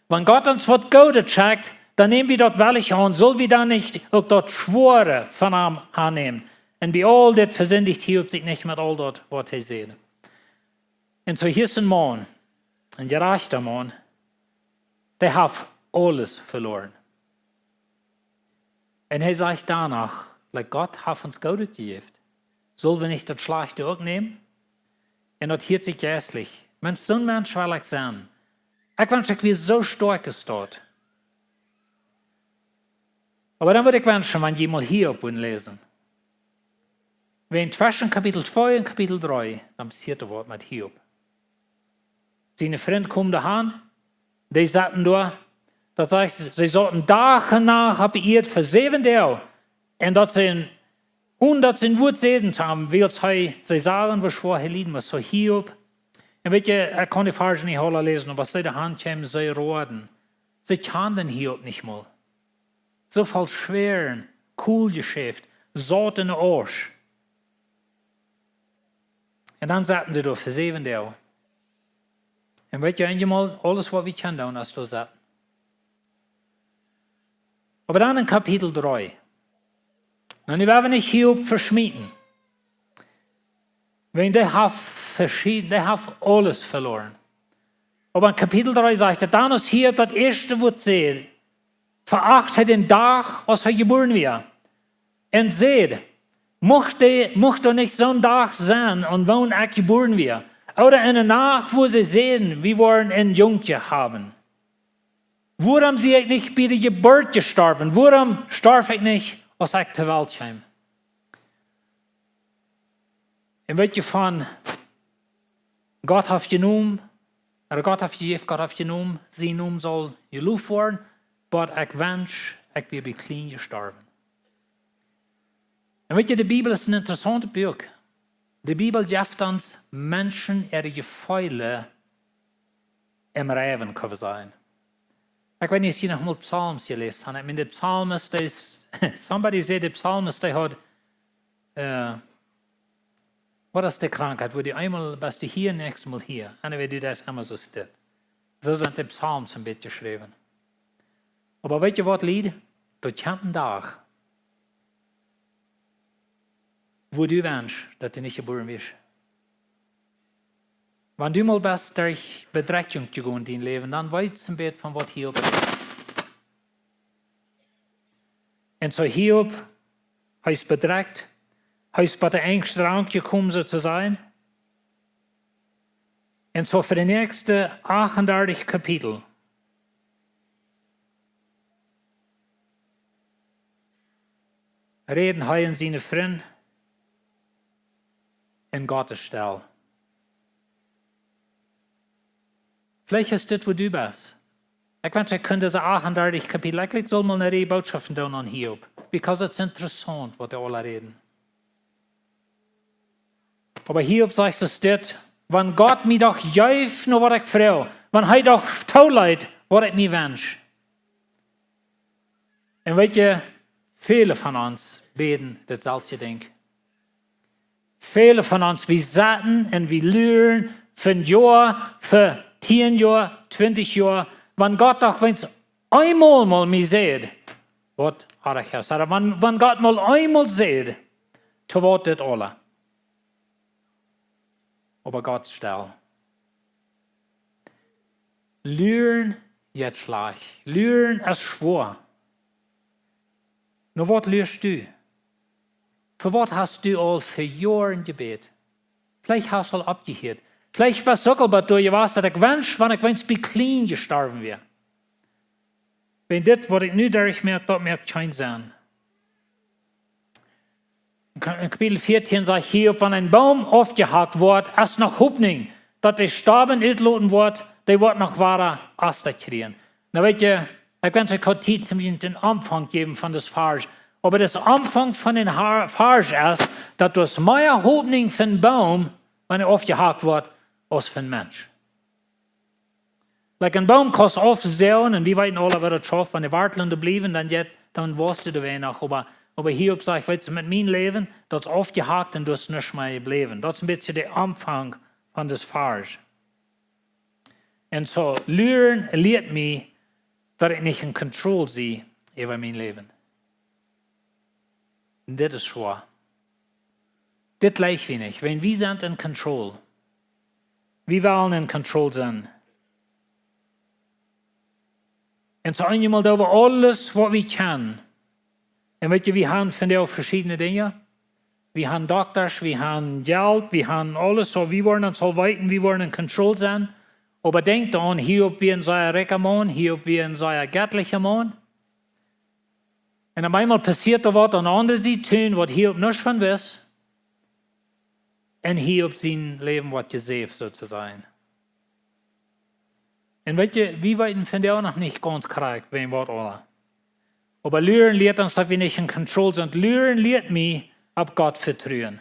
Wenn Gott uns was Gutes schenkt, dann nehmen wir dort welche an, soll wir dann nicht auch dort Schwore von ihm annehmen. Und bei all das versündigt Hiob sich nicht mit all dort, was er sieht. Und so hier ist ein Mann, ein gerechter Mann, der hat alles verloren. Und er sagt danach, Gott hat uns Gutes gegeben. Sollen wir nicht das Schlechte auch nehmen? Und das hielt sich grässlich Men zo'n mens wil ik zijn. Ik wens ik weer zo sterk is dort. Aber dann würde ich wünschen, wenn die mal Hiob lesen. Wenn zwischen Kapitel 2 und Kapitel 3, dann passiert das Wort mit Hiob. Seine Freunde kommen dahin, die sagten da, das heißt, sie sollten Tag und Nacht habeiert für 7 Tage. Und dat sie 100 Wort sehen haben, weil sie sagen, was schwer liegen, was so Hiob. Und weet je, ich kann die Verse nicht alle lesen, aber was sie da haben, sie roden. Sie kann den Hiob nicht mal. So viel schweren, Kohlgeschäft, Saat in den Arsch. Und dann sagten sie da für 7 Tage. Und weet je, einmal alles, was wir können tun, als du sagst. Aber dann in Kapitel 3. Und die werden nicht Hiob verschmieden. Wenn die haben alles verloren. Aber in Kapitel 3 sagt er, dann ist Hiob das erste Wort sehen. Veracht hij den Tag, als hij geboren werd. En zeid, mocht er nicht zo'n dag zijn, en wanneer ik geboren werd. Oder in der Nacht, wo sie sehen, wir wollen ein Jungchen haben. Warum sie ich nicht bei der Geburt gestorben? Warum starb ich nicht, als ich zur Welt kam? Und weet je van, Gott hat genommen, oder Gott hat gegeben, Gott hat genommen, sein Name soll gelobt worden, aber ich wünsche, ich bin bei klein gestorben. Und weet je, die Bibel ist ein interessantes Buch. Die Bibel gibt uns Menschen ihre Gefühle im Leben können sein. Ich weiß nicht, ob ihr noch mal Psalms gelesen habt. Ich meine, der Psalmist, somebody said, der Psalmist, der hat, was ist die Krankheit, wo die einmal bist du hier, nächstes Mal hier. Und wenn du das immer so steht. So sind die Psalms ein bisschen geschrieben. Aber weet je wat, Lied? Dat komt een dag, wo du wünschst, dass du nicht geboren bist. Wenn du mal bist durch Bedrächung gegangen in dein Leben, dann weißt du ein bisschen von was Hiob ist. Und so Hiob heißt bedrängt, heißt bei der engsten Rang gekommen so zu sein. Und so für die nächsten 38 Kapitel reden er und seine Freunde in Gottes Stelle. Vielleicht ist das, wo du bist. Ich wünsche, ich könnte diese 38 Kapitel, ich soll mal eine Botschaft tun an Hiob. Because it's interessant, was die alle reden. Aber Hiob sagt es dort, wenn Gott mir doch jäuft, nur was ich frage, wenn er doch tauleid, was ich mir wünsche. Und weet je, viele von uns beten dasselbe Ding. Viele von uns, wir satten und wir lernen für ein Jahr, für 10 Jahre, 20 Jahre, wenn Gott doch einmal mal mir sieht, was hat ich gesagt, wenn Gott mal einmal sieht, dann wird das alle. Aber Gott Stelle. Lernen jetzt schlecht. Lernen ist schwer. Nur was lernst du? Für was hast du all für Jahre gebet? Vielleicht hast du all abgehört. Vielleicht war es sogar bei dir, dass ich wünsche, wenn ich bei klein gestorben wäre. Wenn das, was ich nicht durchmerke, das merkt kein Sinn. In Kapitel 14 sagt hier, wenn ein Baum aufgehakt wird, ist noch Hoffnung, dass der Staben ausloten wird, der wird noch wahrer Aster kriegen. Na weet je, ich wünsche, ich kann den Anfang geben von des Vers. Aber das Anfang von den Vers ist, dass du mehr Hoffnung für einen Baum, wenn er aufgehakt wird, als für einen Mensch. Like ein Baum kostet oft sehr, und wir wissen alle, was das schafft, wenn die Wartelnden bleiben, dann weißt du wenig. Aber Hiob sagt, weißt du, mit meinem Leben, das ist aufgehakt und du hast nicht mehr geblieben. Das ist ein bisschen der Anfang von des Vers. Und so, Lernen lehrt mich, dass ich nicht in Kontrolle sehe über mein Leben. Und das ist schwer. Das leicht wenig. Wenn wir sind in Kontrolle, wir wollen in Kontrolle sein. Und so einmal über alles, was wir können. Und weet je, wir haben von dir auch verschiedene Dinge. wir haben Doktors, wir haben Geld, wir haben alles, so wir wollen uns so weiten, wir wollen in Kontrolle sein. Aber denkt an, Hiob wie ein sehr reicher Mann, Hiob wie ein sehr göttlicher Mann. Und auf einmal passiert da was, und andere sie tun, was Hiob nicht von weiß. Und Hiob sein Leben wird gesaved, sozusagen. Und weißt du, wir weiten von der auch noch nicht ganz korrekt, wen Wort alle. Aber Luaren lehrt uns, dass wir nicht in Kontrolle sind. Luaren lehrt mich, auf Gott vertrauen.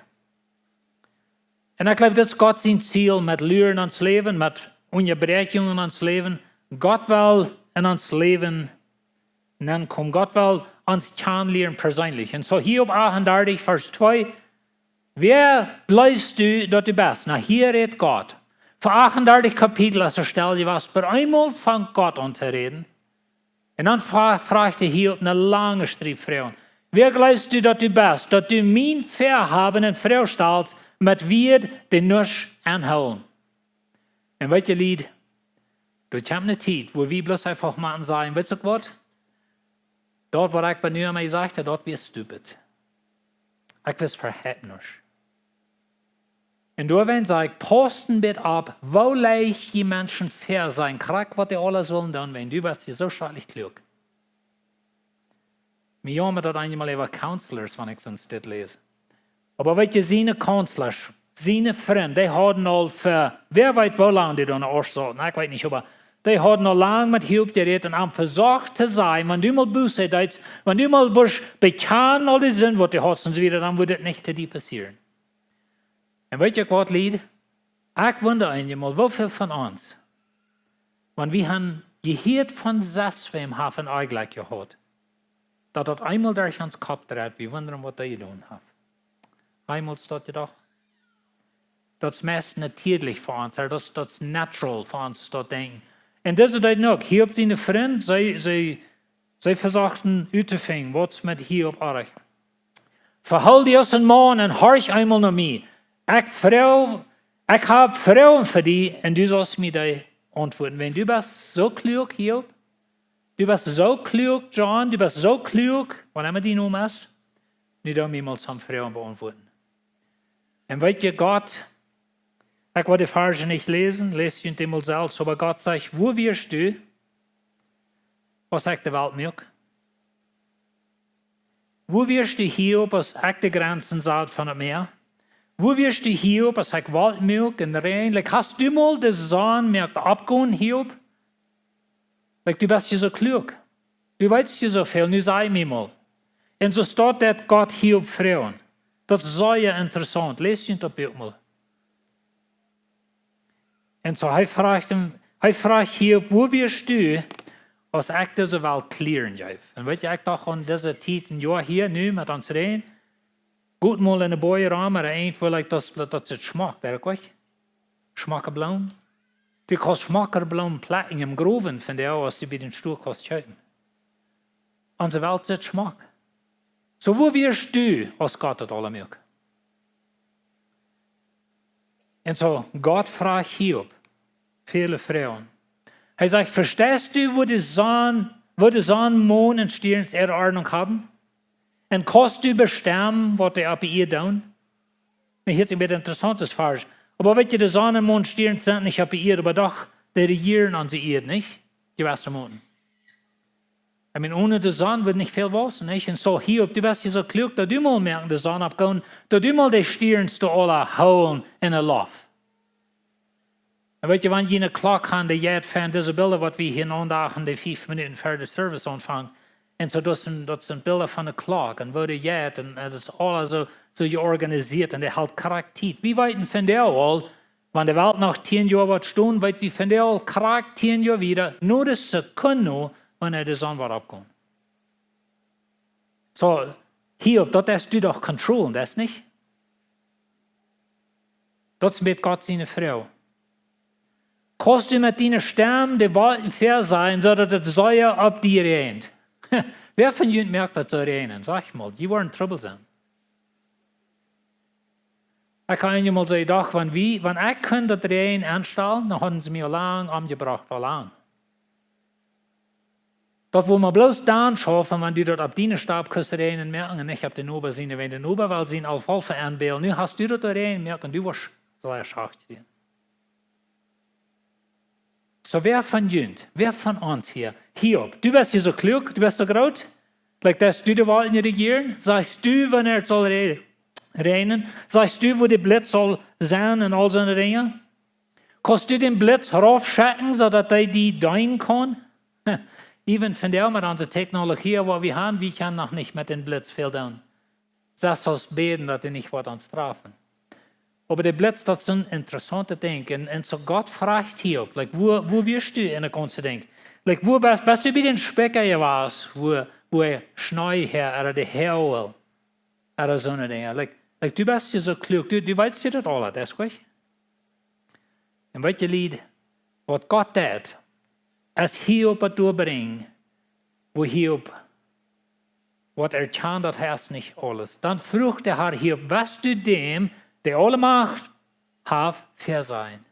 Und ich glaube, das ist Gott sein Ziel mit Luaren ans Leben, mit Unterbrechungen ans Leben. Gott will in uns Leben kommen. Gott will uns kennenlernen persönlich. Und so Hiob 38, Vers 2. Wer glaubst du, dass du bist? Na, hier redet Gott. Für 38 Kapitel, als stell dir was, bei einmal fängt Gott an zu reden. Und dann fragte Hiob eine lange Striebfrau. Wer glaubst du, dass du bist, dass du mein Verhaben in Frau stellst, mit wir den nicht anholen? Und weißt du, Lied, du hast eine Zeit, wo wir bloß einfach mal sagen, weißt du was? Dort, wo ich bei mir mir sagte, dort wirst du stupid. Ich weiß verhält nicht. Und du, wenn ich posten bitte ab, wo leicht die Menschen fair sein, krieg, was die alle sollen tun, wenn du wirst dir so schrecklich klug. Mir jammert das einmal über Counselors, wenn ich sonst das lese. Aber weißt du, seine Counselors, seine Freunde, die haben all für, wer weiß, wo lange die dann auch so, ich weiß nicht, aber die haben noch lange mit Hiob geredet und haben versucht zu sein, wenn du mal Buße tust, wenn du mal bekennen all die Sinn, was du hast und so weiter, dann wird das nicht zu dir passieren. Und weißt du, was, Lied? Ich wundere einmal, wie viel von uns, wenn wir haben gehört von Sasswem haben eigentlich gehört, dass das einmal durch uns Kopf dreht, wir wundern, was die getan haben. Einmal steht ja doch. Das ist meist natürlich für uns, das ist natural für uns zu denken. Und das ist noch, Hiob seine Freunde, sie versuchten auszufinden, was mit Hiob euch. Verhalt dir aus den Mann und horch einmal nach mir. Ich habe Frauen für dich und du sollst mir die antworten. Wenn du bist so klug, Hiob, du bist so klug, John, du bist so klug, wann immer die Nummer ist, nicht um mir mal zum Frauen beantworten. Und weißt du, Gott, ich wollte die Verse nicht lesen, lest ihr mal selbst, aber Gott sagt, wo wirst du? Was sagt die Welt mir? Wo wirst du Hiob, was ich die Grenzen sagt von dem Meer? Wo wirst du Hiob, was ich Wald mir und rein? Hast du mal die Sonne merkt abgehen, Hiob? Du bist ja so klug. Du weißt ja so viel, nu sei mir mal. Und so steht das Gott Hiob Frauen. Das ist sehr interessant. Lest ihr das Bild mal. Und so, er fragt Hiob, wo wirst du, was ich diese Welt klären darf? Und weißt du, ich dachte an diese Zeit, ein Jahr hier, nu mit uns reden, gut mal in den Bäuerraum, aber irgendwo das ist Schmack, der ist Schmackerblaum. Du kannst Schmackerblaum placken im Groven, von der aus du bei den Stuhl kannst schauen. Unsere Welt ist Schmack. So, wo wirst du, was Gott hat alle mögt? Und so, Gott fragt Hiob, viele Frauen. Er sagt, verstehst du, wo die Sonne, Mond und Sterne ihre Ordnung haben? Und kannst du bestimmen, was die ab ihr tun? Hier ist ein bisschen interessantes Vers. Aber weißt du, die Sonne, Mond, Sterne sind nicht ab ihr, aber doch, die regieren an sie ihr, nicht? Die weißen Monden. Ich meine, ohne die Sonne wird nicht viel was, nicht? Und so, Hiob, du bist ja so klug, dass du mal merken, die Sonne abgehen, dass du mal die Sterne zu alle holen in der Luft. Und weißt du, wenn je eine Glocke haben, die jetzt fand, diese Bilder, was wir hier andachen, die 5 Minuten vor der Service anfangen, und so, das sind Bilder von der Glocke, und wo die jetzt, und das ist alles so organisiert, und der halt Charakter. Wie weit von der all, wenn die Welt nach 10 Jahren wird stehen, weit wie von der all Charakter 10 Jahre wieder, nur das Sekunde, wenn die Sonne wird abgehen. So, Hiob, das hast du doch Kontrolle, das nicht? Das mit Gott seine Frau. Kannst du mit deinen Sternen die Wolken fair sein, so dass das Säure ab dir rennt? Wer von euch merkt, dass so rennen? Sag mal, die wollen Trouble sein. Ich kann Ihnen mal sagen, doch, wenn ich könnte das Rennen anstellen, dann haben sie mir lang angebracht, lang. Dort, wo man bloß dann schaffen, wenn die dort ab deinen Stabküsse rein merken, und ich habe den Obersehen, wenn den Oberwald sehen, auf Wolfe anbellen, nu hast du dort rein merken, du warst so erschacht. So wer von uns, wer von uns hier, Hiob, du bist ja so klug, du bist so groß, dass du die Wahl in regieren, sagst du, wenn er soll regnen, sagst du, wo der Blitz soll sein und all so eine Dinge, kannst du den Blitz raufschicken, sodass er die dein kann? Even von der mit unserer Technologie, wo wir haben, wir können noch nicht mit dem Blitz viel tun. Sagst uns beten, dass die nicht was uns treffen. Aber der Blitz, das ist ein interessantes Ding. Und so Gott fragt Hiob, wo wirst du in der ganzen Ding? Wo bist du bei den Specker gewesen, wo er Schnee her oder der Heul oder so eine Dinge? Du bist ja so klug, du weißt ja das alles, das ist gut. Und weißt du, Lied, was Gott tut, als Hiob durchbringt, wo Hiob, was kann, das heißt nicht alles. Dann fragt der Herr Hiob, was du dem, der alle Macht hat, versehen.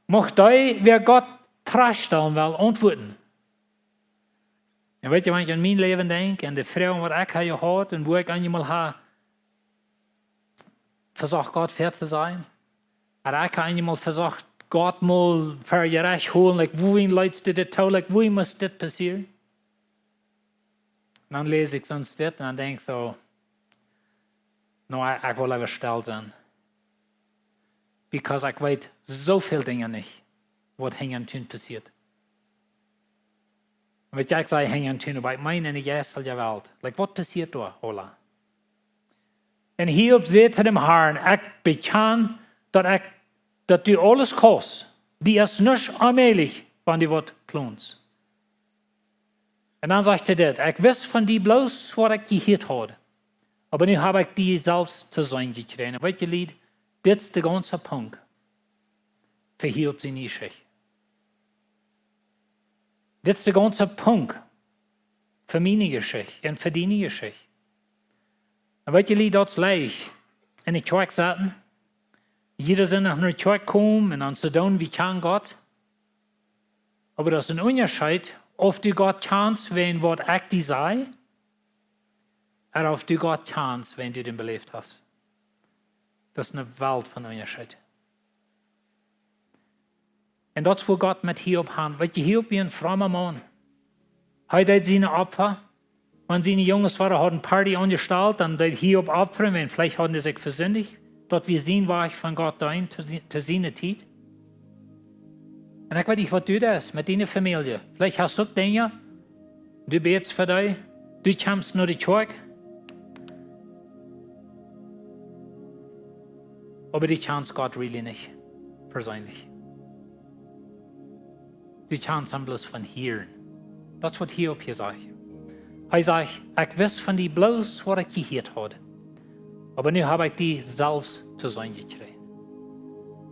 Mocht euch, wer Gott trastellen will, antworten. Und weißt du, wenn ich an mein Leben denke, an die Frauen, die ich hier hatte, und wo ich einmal habe, versucht Gott fair zu sein, oder ich einmal versucht, Gott mal für ihr Recht holen, wohin leidest du das tun, wohin muss das passieren? Und dann lese ich sonst das und dann denke ich so, no, ich will einfach still sein. Because ich weiß so viele Dinge nicht, was hängen tun passiert. Und wenn ich sage hängen tun, aber ich meine in der ersten Welt, was passiert da, Ola? Und Hiob sagt zu dem Herrn, ich bekann, dass du alles kannst. Die ist nicht allmählich, wenn du was klonst. Und dann sagt er das, ich weiß von dir bloß, was ich gehört habe. Aber nun habe ich die selbst zu sein gekriegt. Weißt du, Lied, das ist der ganze Punkt für Hiob seine Geschichte. Das ist der ganze Punkt für meine Geschichte und für deine Geschichte. Und weißt du, Lied, das ist leicht. In die Kirche saßen, jeder sind nach einer Kirche kommen und dann zu tun, wie kann Gott. Aber das ist ein Unterschied, ob du Gott kannst, wenn was ich dir sei, oder ob du Gott kannst, wenn du den belebt hast. Das ist eine Welt von Unterschied. Und das, wo Gott mit Hiob hat, weil Hiob wie ein frommer Mann. Heute hat seine Opfer, wenn seine Jungs waren, hat eine Party angestellt, dann hat Hiob opfern, wenn vielleicht haben sie sich versündigt. Dort wir sehen, war ich von Gott dahin, zu seiner Zeit. Und ich weiß nicht, was du das mit deiner Familie. Vielleicht hast du Dinge, du betest für dich, du kommst nur die Kirche. Aber du kannst Gott really nicht, persönlich. Du kannst ihn bloß von hören. Das ist, was Hiob hier sagt. Er sagt, ich weiß von dir bloß, was ich gehört habe. Aber nun habe ich die selbst zu sein gekriegt.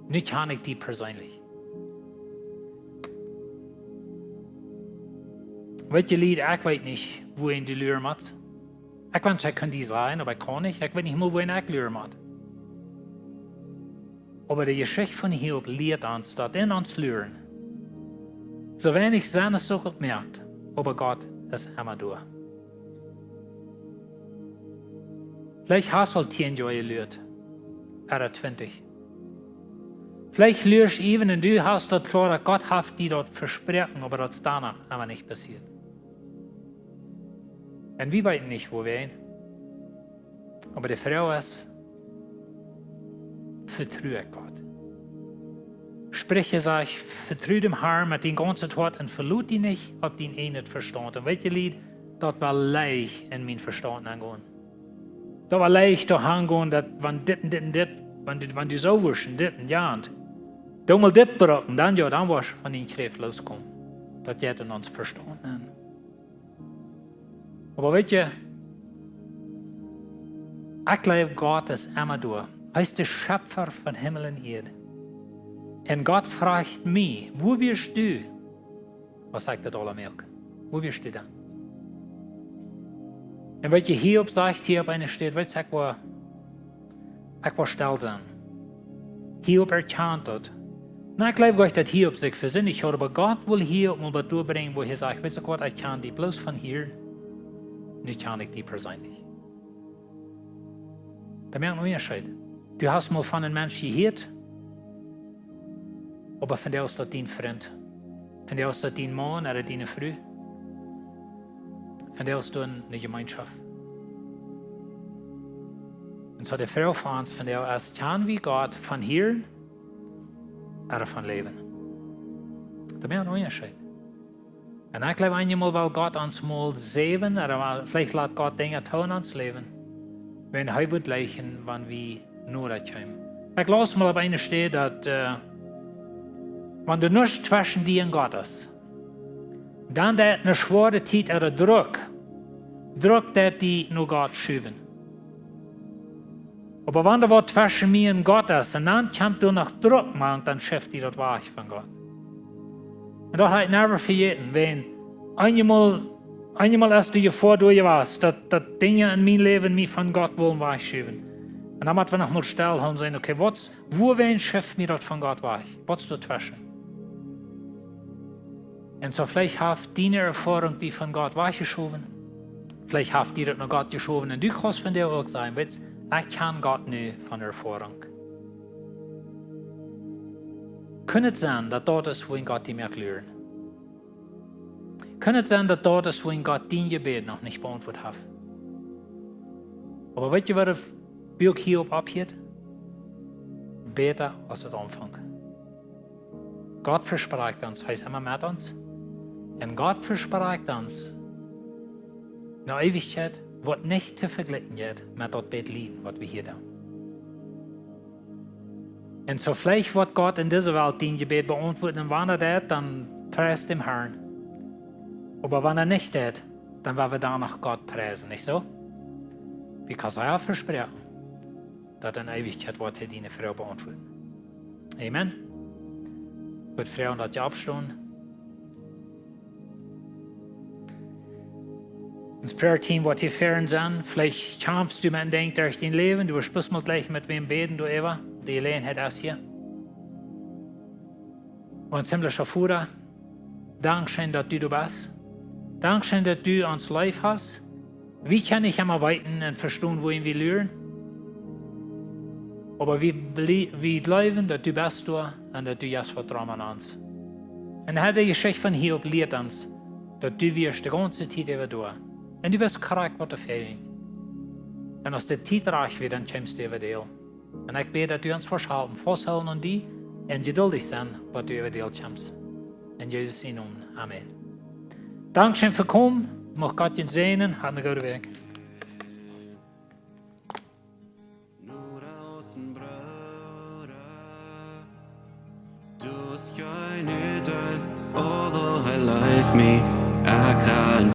Nun kann ich die persönlich. Weißt du, Lied, ich weiß nicht, wohin die Lüren macht. Ich weiß, ich kann die sein, aber ich kann nicht. Ich weiß nicht mal, wohin ich Lüren macht. Aber die Geschichte von Hiob lehrt uns, dass in uns Luaren, so wenig seine Sucht merkt, aber Gott ist immer da. Vielleicht hast du 10 Jahre gelehrt, oder 20. Vielleicht lernst du eben und du hast dort klar, dass Gott hat die dort versprochen, aber das danach aber nicht passiert. Und wir wissen nicht, wo wir hin. Aber die Frau ist, vertraue Gott. Spreche, sag ich, vertraue dem Herrn mit den ganzen Tod und verlut ihn nicht, ob ihn nicht verstanden. Und welches Lied, das war leicht in mein Verstand angehen. Das war leicht da angehen, dass wenn du so wirst, ja, und du mal das brauchen, dann warst du von den Kräften losgekommen. Das hätte uns verstanden. Aber weißt du, ich glaube, Gott ist immer da. Er ist der Schöpfer von Himmel und Erde. Und Gott fragt mich, wo wirst du? Was sagt der Dollarmelk? Wo wirst du dann? Und welche Hiob sagt, hier auf einer steht, weißt du, ich war still sein. Hiob erkannt dort, Na, ich glaube euch, dass hier auf sich versinnig hat, aber Gott will hier mal was durchbringen, wo er sagt, weißt du Gott, ich kann die bloß von hier, nicht kann ich die persönlich. Da merkt man einen Unterschied. Du hast mal von einem Menschen gehört, aber von der aus dort dein Freund, von der aus dort dein Mann oder deine Frau, von der aus dort eine Gemeinschaft. Und so die Frau von uns, von der aus kann wie Gott von hier oder von Leben. Da merkt man einen Unterschied. Und ich glaube einmal, weil Gott uns mal sehen, oder vielleicht lässt Gott Dinge tun ans Leben, wenn er wird leichen, wann wir nur das kommen. Ich lasse mal auf eine steht, dass wenn du nicht zwischen dir und Gott ist, dann der eine schwere Zeit oder Druck, der die nur Gott schieben. Aber wenn du was zwischen mir und Gott ist, und dann kannst du noch Druck machen, dann schafft dir das Weich von Gott. Und das habe ich nicht vergessen, wenn einmal hast du dir vor, du warst, dass Dinge in meinem Leben mich von Gott wollen weichschieben. Und dann müssen wir noch mal still und sagen, okay, wo schafft mir das von Gott weich? Was ist dazwischen? Und so vielleicht habt deine Erfahrung die von Gott weichgeschoben. Vielleicht habt ihr das noch Gott geschoben. Und du kannst von dir auch sagen, weißt, ich kann Gott nicht von Erfahrung. Kann es sein, dass dort ist, wo Gott die mehr lernt? Kann es sein, dass dort ist, wo Gott dein Gebet noch nicht beantwortet hat? Aber weißt du, was das Buch hier abgeht? Besser als der Anfang. Gott verspricht uns, er ist immer mit uns. Und Gott verspricht uns, in der Ewigkeit, was nicht zu vergleichen ist mit das Bettlin, was wir hier tun. Und so vielleicht wird Gott in dieser Welt dein Gebet beantworten, und wenn er das, dann preist dem Herrn. Aber wenn er nicht das, dann werden wir danach Gott preisen, nicht so? Because er hat versprochen, dass in Ewigkeit wird er deine Frau beantworten. Amen. Wird Frauen das ja abstehen. Das Prayer-Team wird hier fern sein. Vielleicht kämpfst du mit einem Ding durch dein Leben. Du wirst mal gleich mit wem beten, du Eva. Die Elaine hat das hier. Und himmlischer Vater, Dankeschön, dass du bist. Dankeschön, dass du uns live hast. Wie kann ich immer weiten und verstehen, wohin wir lernen? Aber wir glauben, dass du bist da und dass du jetzt vertrauen an uns. Und er hat die Geschichte von Hiob lehrt uns, dass du wirst die ganze Zeit über da. Und du wirst korrekt, was du fähig. Und als die Zeit reich wird, dann kommst du über die. Und ich bete, dass du uns festhalten an die und geduldig sein, was du über die kommst. In Jesus' Namen. Amen. Dankeschön für kommen. Mag Gott dich segnen. Hat eine gute Weg.